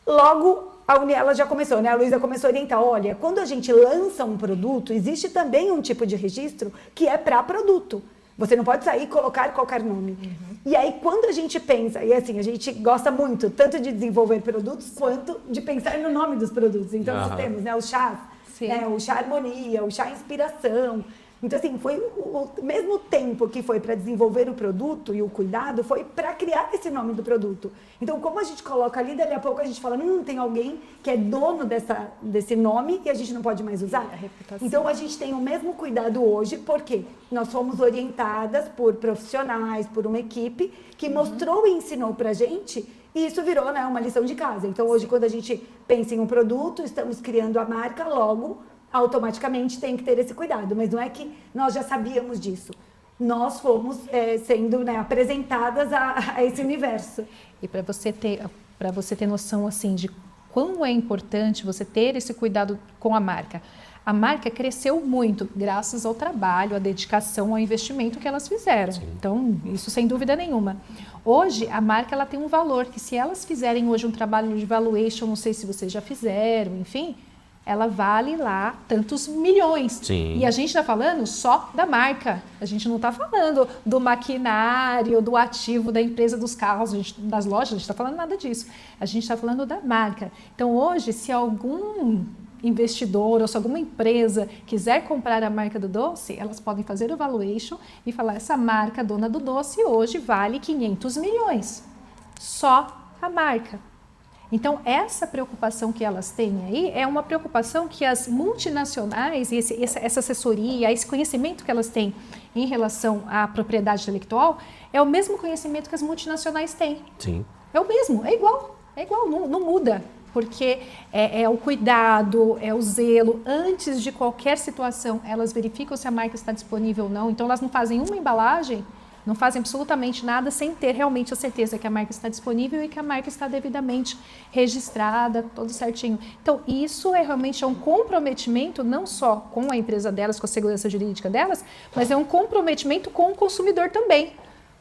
S3: logo a Uniela já começou, né? A Luísa começou a orientar, olha, quando a gente lança um produto, existe também um tipo de registro que é para produto. Você não pode sair e colocar qualquer nome. E aí, quando a gente pensa, e assim, a gente gosta muito, tanto de desenvolver produtos, quanto de pensar no nome dos produtos. Então, nós temos, né, o chá, né, o chá harmonia, o chá inspiração. Então, assim, foi o mesmo tempo que foi para desenvolver o produto e o cuidado, foi para criar esse nome do produto. Então, como a gente coloca ali, dali a pouco a gente fala, tem alguém que é dono desse nome e a gente não pode mais usar. Então, a gente tem o mesmo cuidado hoje, porque nós fomos orientadas por profissionais, por uma equipe que mostrou e ensinou pra gente, e isso virou, né, uma lição de casa. Então, hoje, quando a gente pensa em um produto, estamos criando a marca, logo automaticamente tem que ter esse cuidado, mas não é que nós já sabíamos disso. Nós fomos sendo, né, apresentadas a esse universo.
S1: E para você ter noção assim de quão é importante você ter esse cuidado com a marca. A marca cresceu muito graças ao trabalho, à dedicação, ao investimento que elas fizeram. Sim. Então, isso sem dúvida nenhuma. Hoje, a marca ela tem um valor que se elas fizerem hoje um trabalho de valuation, não sei se vocês já fizeram, enfim, ela vale lá tantos milhões.
S2: Sim.
S1: E a gente está falando só da marca. A gente não está falando do maquinário, do ativo da empresa dos carros, das lojas, a gente está falando nada disso. A gente está falando da marca. Então, hoje, se algum investidor ou se alguma empresa quiser comprar a marca do doce, elas podem fazer o valuation e falar, essa marca dona do doce hoje vale 500 milhões. Só a marca. Então, essa preocupação que elas têm aí é uma preocupação que as multinacionais, e essa assessoria, esse conhecimento que elas têm em relação à propriedade intelectual, é o mesmo conhecimento que as multinacionais têm.
S2: Sim.
S1: É o mesmo, é igual, não muda. Porque é o cuidado, é o zelo. Antes de qualquer situação, elas verificam se a marca está disponível ou não. Então, elas não fazem uma embalagem, não fazem absolutamente nada sem ter realmente a certeza que a marca está disponível e que a marca está devidamente registrada, tudo certinho. Então, isso realmente um comprometimento não só com a empresa delas, com a segurança jurídica delas, mas é um comprometimento com o consumidor também.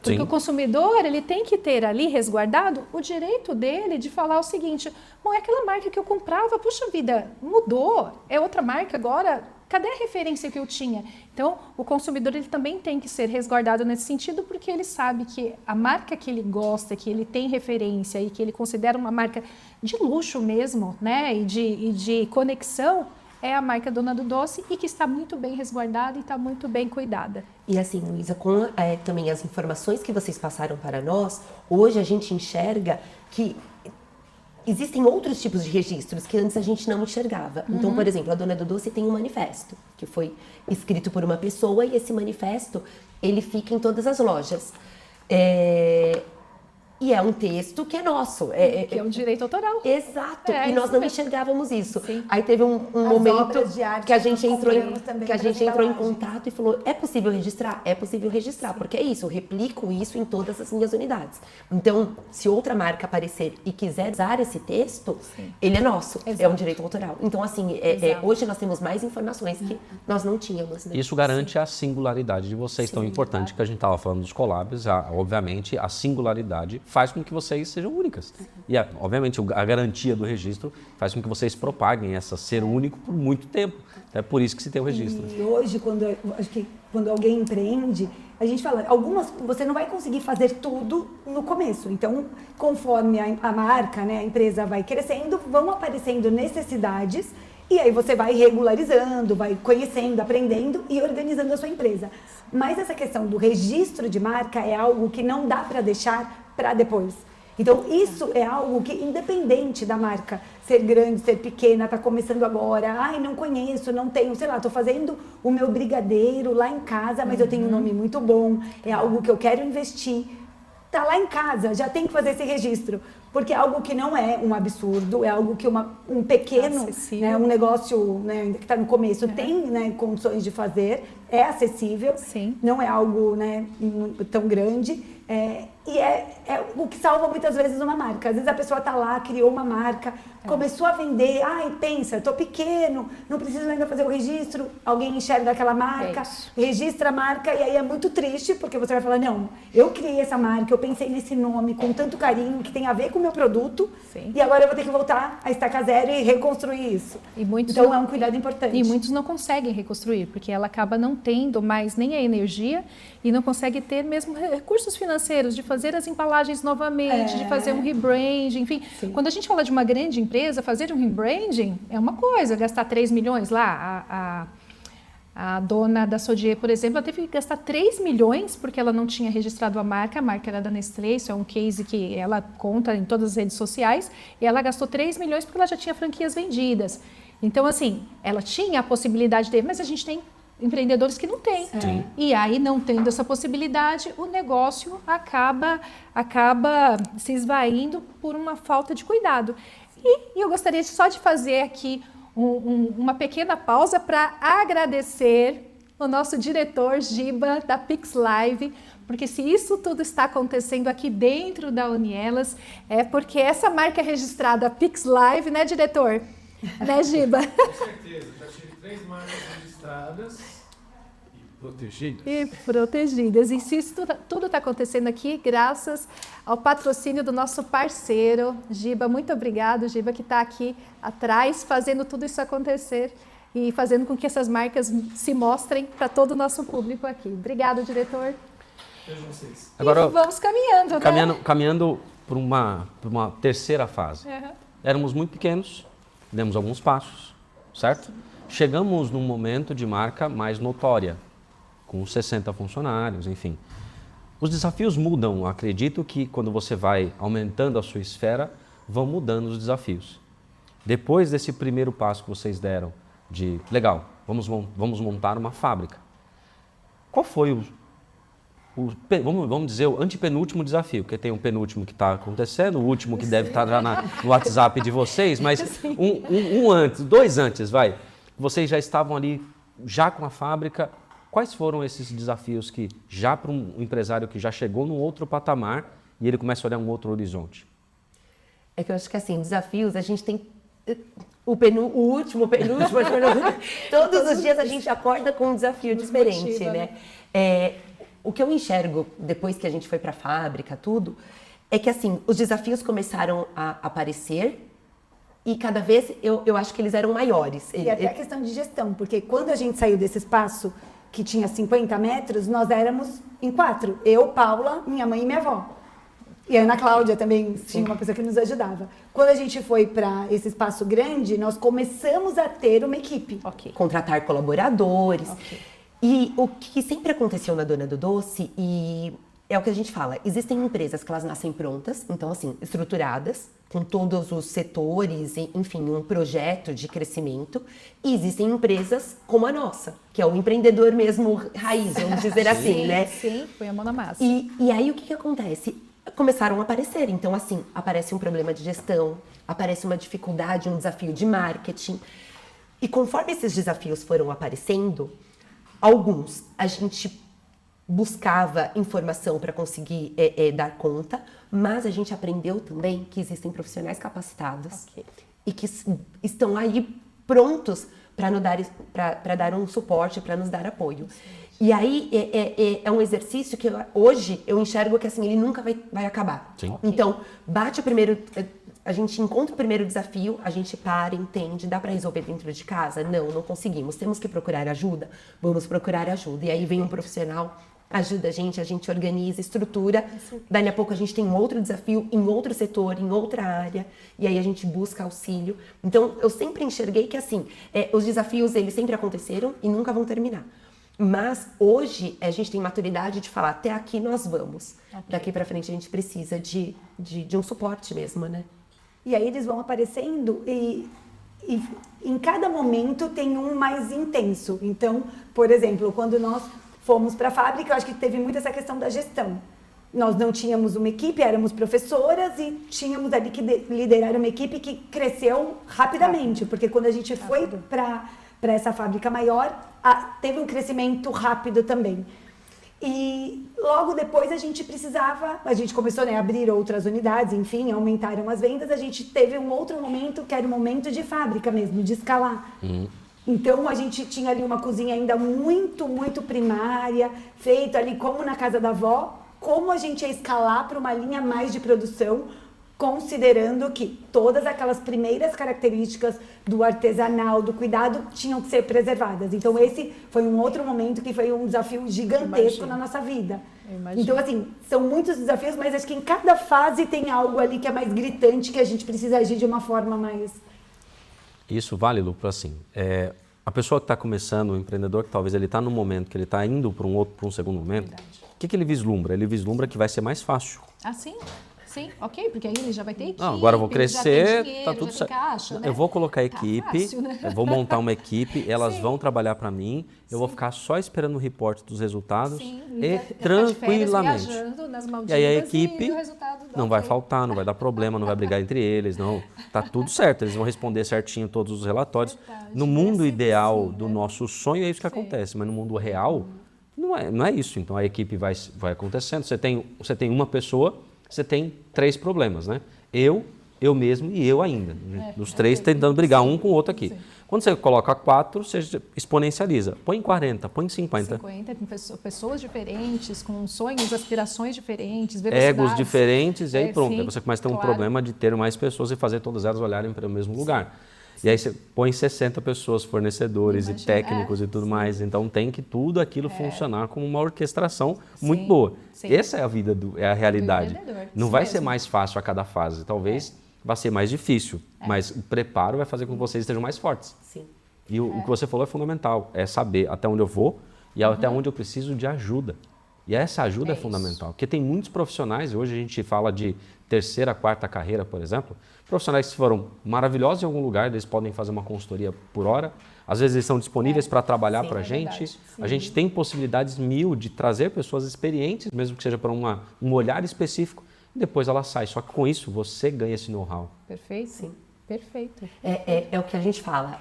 S1: Porque Sim. o consumidor, ele tem que ter ali resguardado o direito dele de falar o seguinte, bom, é aquela marca que eu comprava, puxa vida, mudou, é outra marca agora, cadê a referência que eu tinha? Então, o consumidor, ele também tem que ser resguardado nesse sentido, porque ele sabe que a marca que ele gosta, que ele tem referência e que ele considera uma marca de luxo mesmo, né, e de conexão, é a marca dona do doce e que está muito bem resguardada e está muito bem cuidada.
S4: E assim, Luísa, com também as informações que vocês passaram para nós, hoje a gente enxerga que existem outros tipos de registros que antes a gente não enxergava. Uhum. Então, por exemplo, a Dona do Doce tem um manifesto que foi escrito por uma pessoa e esse manifesto, ele fica em todas as lojas. E é um texto que é nosso.
S1: Que é um direito autoral.
S4: Exato. E nós não enxergávamos isso.
S1: Sim.
S4: aí teve um momento que a gente entrou em contato e falou, é possível registrar? É possível registrar, porque é isso, eu replico isso em todas as minhas unidades. Então, se outra marca aparecer e quiser usar esse texto, Sim. ele é nosso. Exato. É um direito autoral. Então, assim, hoje nós temos mais informações que nós não tínhamos. Né?
S2: Isso garante a singularidade de vocês, tão importante que a gente estava falando dos collabs. Obviamente, a singularidade faz com que vocês sejam únicas. E, obviamente, a garantia do registro faz com que vocês propaguem essa ser único por muito tempo. É por isso que se tem o registro.
S3: E hoje, quando alguém empreende, a gente fala, você não vai conseguir fazer tudo no começo. Então, conforme a marca, né, a empresa vai crescendo, vão aparecendo necessidades e aí você vai regularizando, vai conhecendo, aprendendo e organizando a sua empresa. Mas essa questão do registro de marca é algo que não dá para deixar para depois. Então, isso é algo que, independente da marca ser grande, ser pequena, tá começando agora, não conheço, não tenho, sei lá, tô fazendo o meu brigadeiro lá em casa, mas eu tenho um nome muito bom, é algo que eu quero investir. Tá lá em casa, já tem que fazer esse registro, porque é algo que não é um absurdo, é algo que um pequeno, né, um negócio, né, que está no começo tem, né, condições de fazer, é acessível,
S1: Sim.
S3: não é algo, né, tão grande, e é o que salva muitas vezes uma marca. Às vezes a pessoa está lá, criou uma marca, começou a vender, pensa, estou pequeno, não preciso ainda fazer o registro, alguém enxerga aquela marca, registra a marca e aí é muito triste, porque você vai falar, não, eu criei essa marca, eu pensei nesse nome com tanto carinho, que tem a ver com o meu produto,
S1: Sim.
S3: e agora eu vou ter que voltar a estaca zero e reconstruir isso. Então é um cuidado importante.
S1: E muitos não conseguem reconstruir, porque ela acaba não tendo mais nem a energia e não consegue ter mesmo recursos financeiros de fazer as embalagens novamente, de fazer um rebranding, enfim.
S3: Sim.
S1: Quando a gente fala de uma grande empresa, fazer um rebranding é uma coisa, gastar 3 milhões lá, A dona da Sodier, por exemplo, ela teve que gastar 3 milhões porque ela não tinha registrado a marca era da Nestlé, isso é um case que ela conta em todas as redes sociais, e ela gastou 3 milhões porque ela já tinha franquias vendidas. Então, assim, ela tinha a possibilidade de, mas a gente tem empreendedores que não têm.
S2: Sim.
S1: E aí, não tendo essa possibilidade, o negócio acaba se esvaindo por uma falta de cuidado. E eu gostaria só de fazer aqui uma pequena pausa para agradecer o nosso diretor Giba da Pix Live, porque se isso tudo está acontecendo aqui dentro da Unielas, é porque essa marca é registrada Pix Live, né, diretor? Né, Giba?
S5: Com certeza, já tive 3 marcas registradas e protegidas.
S1: E se isso tudo está acontecendo aqui, graças ao patrocínio do nosso parceiro, Giba. Muito obrigado, Giba, que está aqui atrás, fazendo tudo isso acontecer e fazendo com que essas marcas se mostrem para todo o nosso público aqui. Obrigado, diretor.
S5: Beijo vocês.
S2: Agora,
S1: e vamos caminhando, né?
S2: Caminhando por uma terceira fase.
S1: Uhum.
S2: Éramos muito pequenos, demos alguns passos, certo? Chegamos num momento de marca mais notória, com 60 funcionários, enfim. Os desafios mudam. Acredito que quando você vai aumentando a sua esfera, vão mudando os desafios. Depois desse primeiro passo que vocês deram de, legal, vamos montar uma fábrica. Qual foi vamos dizer, o antepenúltimo desafio? Porque tem um penúltimo que está acontecendo, o último que deve estar já no WhatsApp de vocês, mas antes, 2 antes, vai. Vocês já estavam ali, já com a fábrica. Quais foram esses desafios que, já para um empresário que já chegou num outro patamar e ele começa a olhar um outro horizonte?
S4: É que eu acho que, assim, desafios, a gente tem o último, penúltimo, todos os dias a gente acorda com um desafio diferente,
S1: motiva,
S4: né? O que eu enxergo depois que a gente foi para a fábrica, tudo, é que, assim, os desafios começaram a aparecer e cada vez eu acho que eles eram maiores.
S3: E até a questão de gestão, porque quando a gente saiu desse espaço que tinha 50 metros, nós éramos em 4. Eu, Paula, minha mãe e minha avó. E a Ana Cláudia também tinha uma pessoa que nos ajudava. Quando a gente foi para esse espaço grande, nós começamos a ter uma equipe.
S1: Ok.
S4: Contratar colaboradores.
S1: Ok.
S4: E o que sempre aconteceu na Dona do Doce, e é o que a gente fala, existem empresas que elas nascem prontas, então assim, estruturadas, com todos os setores, enfim, um projeto de crescimento. E existem empresas como a nossa, que é o empreendedor mesmo raiz, vamos dizer assim, né?
S1: Sim, põe a mão na massa.
S4: E aí o que acontece? Começaram a aparecer, então assim, aparece um problema de gestão, aparece uma dificuldade, um desafio de marketing. E conforme esses desafios foram aparecendo, alguns a gente buscava informação para conseguir dar conta, mas a gente aprendeu também que existem profissionais capacitados e que estão aí prontos para dar um suporte, para nos dar apoio. E aí é um exercício que hoje eu enxergo que assim, ele nunca vai acabar.
S2: Sim.
S4: Então, a gente encontra o primeiro desafio, a gente para, entende, dá para resolver dentro de casa? Não conseguimos. Temos que procurar ajuda? Vamos procurar ajuda. E aí vem um profissional, ajuda a gente organiza, estrutura. Daí a pouco a gente tem um outro desafio em outro setor, em outra área, e aí a gente busca auxílio. Então, eu sempre enxerguei que assim, os desafios eles sempre aconteceram e nunca vão terminar. Mas hoje a gente tem maturidade de falar, até aqui nós vamos. Daqui para frente a gente precisa de um suporte mesmo, né?
S3: E aí eles vão aparecendo e em cada momento tem um mais intenso. Então, por exemplo, quando nós fomos para a fábrica, eu acho que teve muito essa questão da gestão. Nós não tínhamos uma equipe, éramos professoras e tínhamos ali que liderar uma equipe que cresceu rapidamente, porque quando a gente foi para essa fábrica maior, teve um crescimento rápido também. E logo depois a gente começou a abrir outras unidades, enfim, aumentaram as vendas, a gente teve um outro momento que era o momento de fábrica mesmo, de escalar. Então a gente tinha ali uma cozinha ainda muito, muito primária, feita ali como na casa da avó, como a gente ia escalar para uma linha mais de produção, considerando que todas aquelas primeiras características do artesanal, do cuidado, tinham que ser preservadas. Então esse foi um outro momento que foi um desafio gigantesco na nossa vida. Então assim, são muitos desafios, mas acho que em cada fase tem algo ali que é mais gritante, que a gente precisa agir de uma forma mais...
S2: Isso vale, Lu, para assim, A pessoa que está começando, o empreendedor, que talvez ele está num momento que ele está indo para um segundo momento, o que ele vislumbra? Ele vislumbra que vai ser mais fácil.
S1: Ah, sim? Sim, ok, porque aí ele já vai ter equipe.
S2: Não, agora eu vou crescer,
S1: já tem dinheiro,
S2: tá tudo
S1: já
S2: certo.
S1: tem caixa, né?
S2: Eu vou colocar
S1: Tá
S2: equipe,
S1: fácil, né?
S2: eu vou montar uma equipe, elas
S1: Sim.
S2: vão trabalhar para mim, eu vou ficar só esperando o reporte dos resultados
S1: Sim,
S2: e
S1: tá de férias
S2: tranquilamente.
S1: viajando nas
S2: E
S1: Maldivas
S2: aí a equipe
S1: o resultado
S2: não vai
S1: ok.
S2: faltar, não vai dar problema, não vai brigar entre eles, não. Tá tudo certo, eles vão responder certinho todos os relatórios.
S1: Verdade,
S2: No
S1: é
S2: mundo
S1: sempre
S2: ideal
S1: assim,
S2: do
S1: né?
S2: nosso sonho é isso que acontece, mas no mundo real não é isso. Então a equipe vai acontecendo. Você tem uma pessoa, você tem 3 problemas, né? Eu mesmo e eu ainda. Os 3 tentando brigar um com o outro aqui.
S1: Sim.
S2: Quando você coloca 4, você exponencializa. Põe em 40, põe em 50.
S1: 50, com pessoas diferentes, com sonhos, aspirações diferentes,
S2: Egos
S1: velocidades.
S2: diferentes, e aí pronto.
S1: sim,
S2: Aí você começa a ter um
S1: claro.
S2: problema de ter mais pessoas e fazer todas elas olharem para o mesmo lugar. E aí você põe 60 pessoas, fornecedores
S1: Imagina,
S2: e técnicos e tudo mais. Então tem que tudo aquilo funcionar como uma orquestração muito boa.
S1: sim.
S2: Essa é a vida, é a realidade.
S1: empreendedor,
S2: Não
S1: isso
S2: vai
S1: mesmo.
S2: ser mais fácil a cada fase. Talvez vá ser mais difícil, mas o preparo vai fazer com que vocês estejam mais fortes.
S4: Sim.
S2: E o que você falou é fundamental, é saber até onde eu vou e até onde eu preciso de ajuda. E essa ajuda é fundamental, porque tem muitos profissionais, hoje a gente fala de terceira, quarta carreira, por exemplo, profissionais que foram maravilhosos em algum lugar, eles podem fazer uma consultoria por hora, às vezes eles são disponíveis para trabalhar para a gente.
S1: verdade.
S2: A gente tem possibilidades 1000 de trazer pessoas experientes, mesmo que seja para um olhar específico, e depois ela sai. Só que com isso você ganha esse know-how.
S1: Perfeito? Sim. Perfeito.
S4: É o que a gente fala.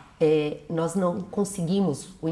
S4: Nós não conseguimos, o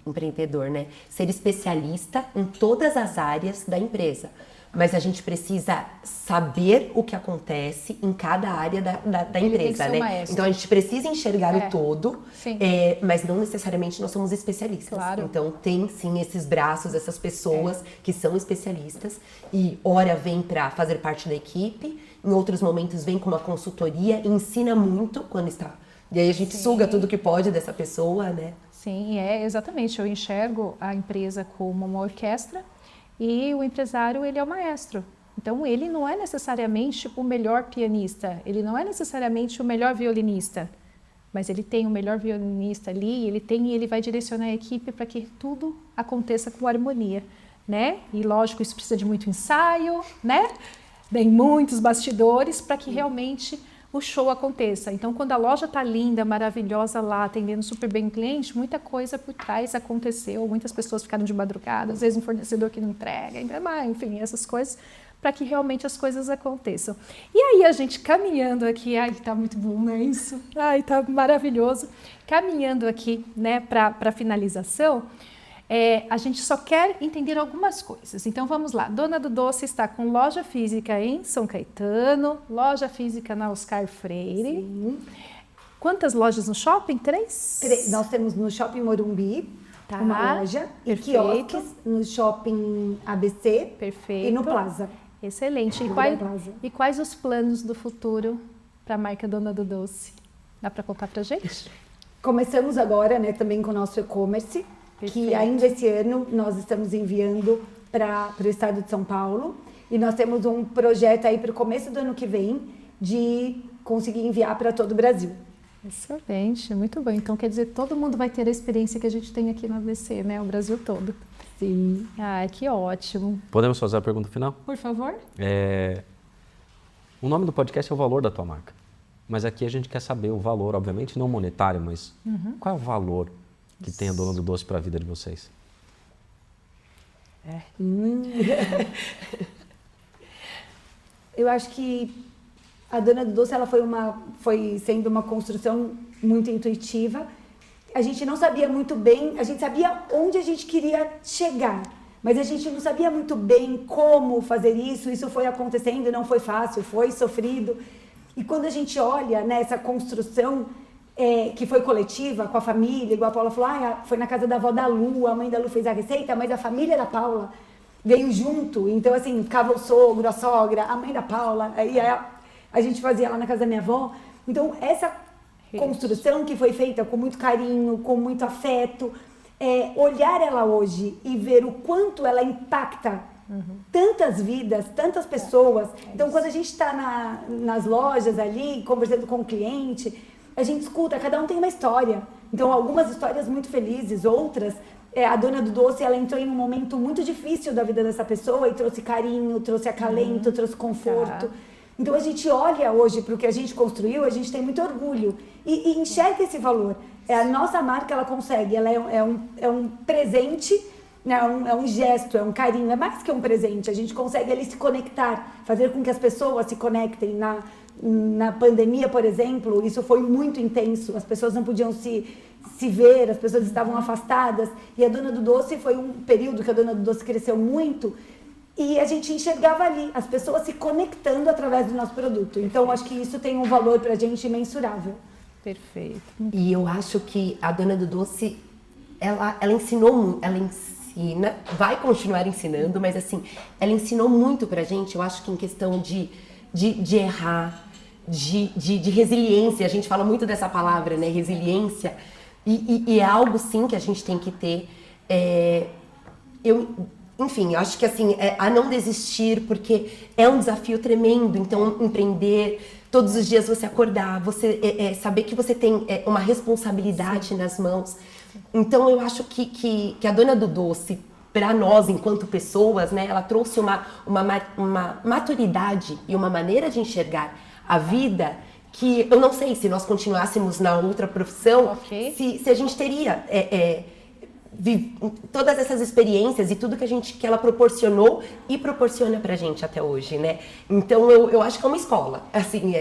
S4: empreendedor, né, ser especialista em todas as áreas da empresa. Mas a gente precisa saber o que acontece em cada área da
S1: Ele tem que
S4: empresa,
S1: ser
S4: né?
S1: o maestro.
S4: Então a gente precisa enxergar o todo,
S1: Sim.
S4: mas não necessariamente nós somos especialistas.
S1: Claro.
S4: Então tem sim esses braços, essas pessoas que são especialistas e ora vem para fazer parte da equipe, em outros momentos vem com uma consultoria e ensina muito quando está. E aí a gente suga tudo que pode dessa pessoa, né?
S1: Sim, exatamente. Eu enxergo a empresa como uma orquestra e o empresário, ele é o maestro. Então, ele não é necessariamente o melhor pianista, ele não é necessariamente o melhor violinista, mas ele tem o melhor violinista ali, ele vai direcionar a equipe para que tudo aconteça com harmonia, né? E lógico, isso precisa de muito ensaio, né? Tem muitos bastidores para que realmente o show aconteça. Então, quando a loja está linda, maravilhosa lá, atendendo super bem o cliente, muita coisa por trás aconteceu, muitas pessoas ficaram de madrugada, às vezes um fornecedor que não entrega, enfim, essas coisas, para que realmente as coisas aconteçam. E aí a gente caminhando aqui, ai, tá muito bom, não é isso? Ai, tá maravilhoso. Caminhando aqui, né, para a finalização, a gente só quer entender algumas coisas. Então vamos lá. Dona do Doce está com loja física em São Caetano, loja física na Oscar Freire.
S3: Sim.
S1: Quantas lojas no shopping? 3?
S3: Nós temos no Shopping Morumbi
S1: Tá.
S3: uma loja e
S1: Perfeito.
S3: quiosques no Shopping ABC
S1: Perfeito.
S3: e no Plaza.
S1: Excelente.
S3: No
S1: E
S3: Plaza.
S1: quais os planos do futuro para a marca Dona do Doce? Dá para contar para gente?
S3: Começamos agora, né, também com o nosso e-commerce, que
S1: Perfeito.
S3: ainda esse ano nós estamos enviando para o estado de São Paulo e nós temos um projeto aí para o começo do ano que vem de conseguir enviar para todo o Brasil.
S1: Excelente, muito bom. Então quer dizer, todo mundo vai ter a experiência que a gente tem aqui no ABC, né? O Brasil todo.
S3: Sim.
S1: Ai, que ótimo.
S2: Podemos fazer a pergunta final?
S1: Por favor.
S2: O nome do podcast é o valor da tua marca. Mas aqui a gente quer saber o valor, obviamente não monetário, mas qual é o valor que tem a Dona do Doce para a vida de vocês?
S3: Eu acho que a Dona do Doce ela foi sendo uma construção muito intuitiva. A gente não sabia muito bem, a gente sabia onde a gente queria chegar, mas a gente não sabia muito bem como fazer isso. Isso foi acontecendo, não foi fácil, foi sofrido. E quando a gente olha nessa construção que foi coletiva, com a família, igual a Paula falou, foi na casa da avó da Lu, a mãe da Lu fez a receita, mas a família da Paula veio junto. Então, assim, ficava o sogro, a sogra, a mãe da Paula, aí a gente fazia lá na casa da minha avó. Então, essa construção que foi feita com muito carinho, com muito afeto, olhar ela hoje e ver o quanto ela impacta tantas vidas, tantas pessoas. Então, quando a gente está nas lojas ali, conversando com o cliente, a gente escuta, cada um tem uma história, Então, algumas histórias muito felizes, outras, a dona do doce, ela entrou em um momento muito difícil da vida dessa pessoa e trouxe carinho, trouxe acalento, trouxe conforto. Então, a gente olha hoje para o que a gente construiu, a gente tem muito orgulho e enxerga esse valor. A nossa marca, ela consegue, ela é um presente, né? É um gesto, é um carinho, é mais que um presente. A gente consegue ali se conectar, fazer com que as pessoas se conectem. Na pandemia, por exemplo, isso foi muito intenso. As pessoas não podiam se ver, as pessoas estavam afastadas. E a Dona do Doce foi um período que a Dona do Doce cresceu muito. E a gente enxergava ali as pessoas se conectando através do nosso produto. Então, acho que isso tem um valor para a gente imensurável.
S1: Perfeito.
S4: E eu acho que a Dona do Doce, ela ensinou, ela ensina, vai continuar ensinando, mas assim, ela ensinou muito pra gente, eu acho que em questão de errar, de resiliência. A gente fala muito dessa palavra, né, resiliência, e é algo sim que a gente tem que ter. Enfim, eu acho que assim, a não desistir, porque é um desafio tremendo. Então, empreender, todos os dias você acordar, você saber que você tem uma responsabilidade nas mãos. Então, eu acho que a Dona do Doce, para nós, enquanto pessoas, né, ela trouxe uma maturidade e uma maneira de enxergar a vida que eu não sei se nós continuássemos na outra profissão, se a gente teria todas essas experiências e tudo que ela proporcionou e proporciona pra gente até hoje, né? Então eu acho que é uma escola, assim,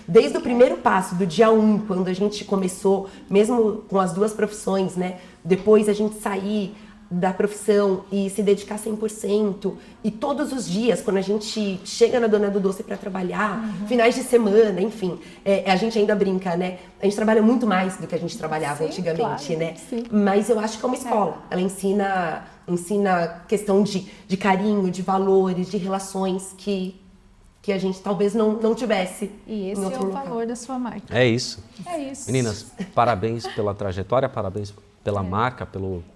S4: desde o primeiro passo, do dia 1, quando a gente começou, mesmo com as duas profissões, né? Depois a gente sair da profissão e se dedicar 100%, e todos os dias, quando a gente chega na Dona do Doce para trabalhar, finais de semana, enfim, a gente ainda brinca, né? A gente trabalha muito mais do que a gente trabalhava antigamente, claro, né? Sim. Mas eu acho que é uma escola. Ela ensina questão de carinho, de valores, de relações que a gente talvez não tivesse.
S1: E esse é o valor da sua marca.
S2: É isso.
S1: É isso.
S2: Meninas, parabéns pela trajetória, parabéns pela marca,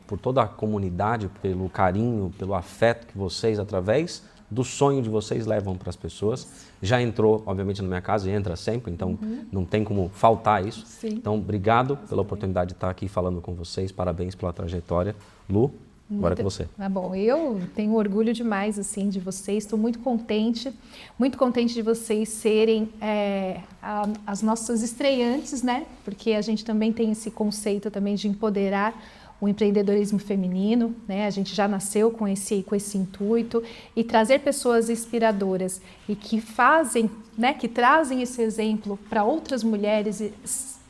S2: por toda a comunidade, pelo carinho, pelo afeto que vocês, através do sonho de vocês, levam para as pessoas. Já entrou, obviamente, na minha casa e entra sempre, então não tem como faltar isso. Sim. Então, obrigado pela oportunidade de estar aqui falando com vocês, parabéns pela trajetória. Lu, agora é com você.
S1: Tá bom, eu tenho orgulho demais, assim, de vocês, estou muito contente de vocês serem as nossas estreantes, né? Porque a gente também tem esse conceito também de empoderar o empreendedorismo feminino, né? A gente já nasceu com esse intuito, e trazer pessoas inspiradoras e que fazem, né? Que trazem esse exemplo para outras mulheres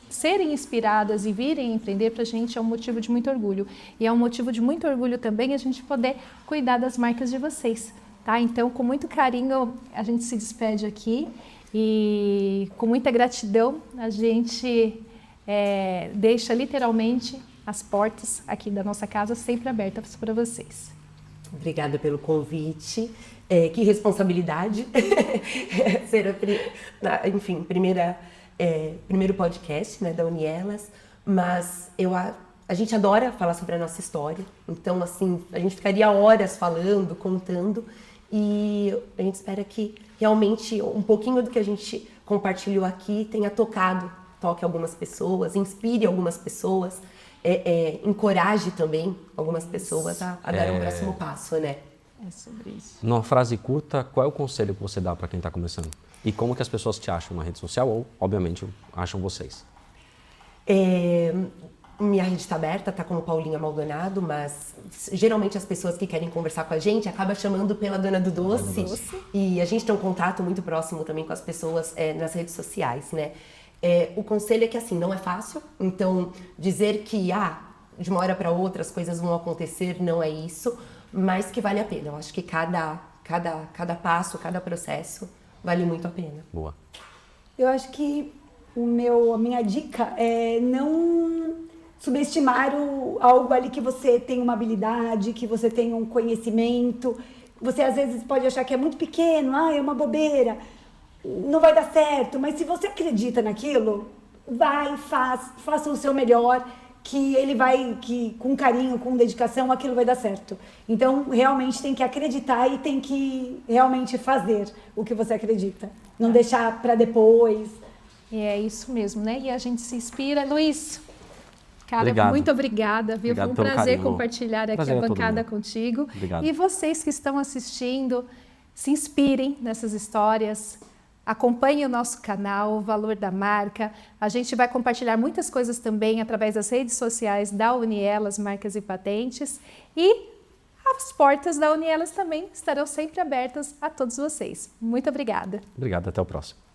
S1: serem inspiradas e virem empreender, para a gente é um motivo de muito orgulho. E é um motivo de muito orgulho também a gente poder cuidar das marcas de vocês, tá? Então, com muito carinho, a gente se despede aqui e com muita gratidão a gente deixa literalmente as portas aqui da nossa casa sempre abertas para vocês.
S4: Obrigada pelo convite. Que responsabilidade ser primeiro podcast, né, da Unielas, mas a gente adora falar sobre a nossa história, então assim, a gente ficaria horas falando, contando, e a gente espera que realmente um pouquinho do que a gente compartilhou aqui toque algumas pessoas, inspire algumas pessoas, encoraje também algumas pessoas a dar um próximo passo, né?
S1: É sobre isso.
S2: Numa frase curta, qual é o conselho que você dá para quem está começando? E como que as pessoas te acham na rede social ou, obviamente, acham vocês?
S4: Minha rede está aberta, tá como Paulinha Maldonado, mas geralmente as pessoas que querem conversar com a gente acabam chamando pela Dona do Doce. E a gente tem um contato muito próximo também com as pessoas nas redes sociais, né? O conselho é que, assim, não é fácil. Então, dizer que, de uma hora para outra as coisas vão acontecer, não é isso, mas que vale a pena. Eu acho que cada passo, cada processo vale muito a pena.
S2: Boa.
S3: Eu acho que a minha dica é não subestimar algo ali que você tem uma habilidade, que você tem um conhecimento. Você às vezes pode achar que é muito pequeno, é uma bobeira, não vai dar certo, mas se você acredita naquilo, faça o seu melhor, que com carinho, com dedicação, aquilo vai dar certo. Então, realmente tem que acreditar e tem que realmente fazer o que você acredita. Não deixar para depois.
S1: E é isso mesmo, né? E a gente se inspira. Luiz, Cara,
S2: Obrigado.
S1: muito obrigada, viu?
S2: Obrigado
S1: Foi um
S2: pelo
S1: prazer
S2: carinho, Lu.
S1: compartilhar aqui
S2: Prazer
S1: a
S2: é todo
S1: bancada
S2: meu.
S1: contigo.
S2: Obrigado.
S1: E vocês que estão assistindo, se inspirem nessas histórias, acompanhem o nosso canal, o Valor da Marca. A gente vai compartilhar muitas coisas também através das redes sociais da Unielas Marcas e Patentes. E as portas da Unielas também estarão sempre abertas a todos vocês. Muito obrigada.
S2: Obrigado, até o próximo.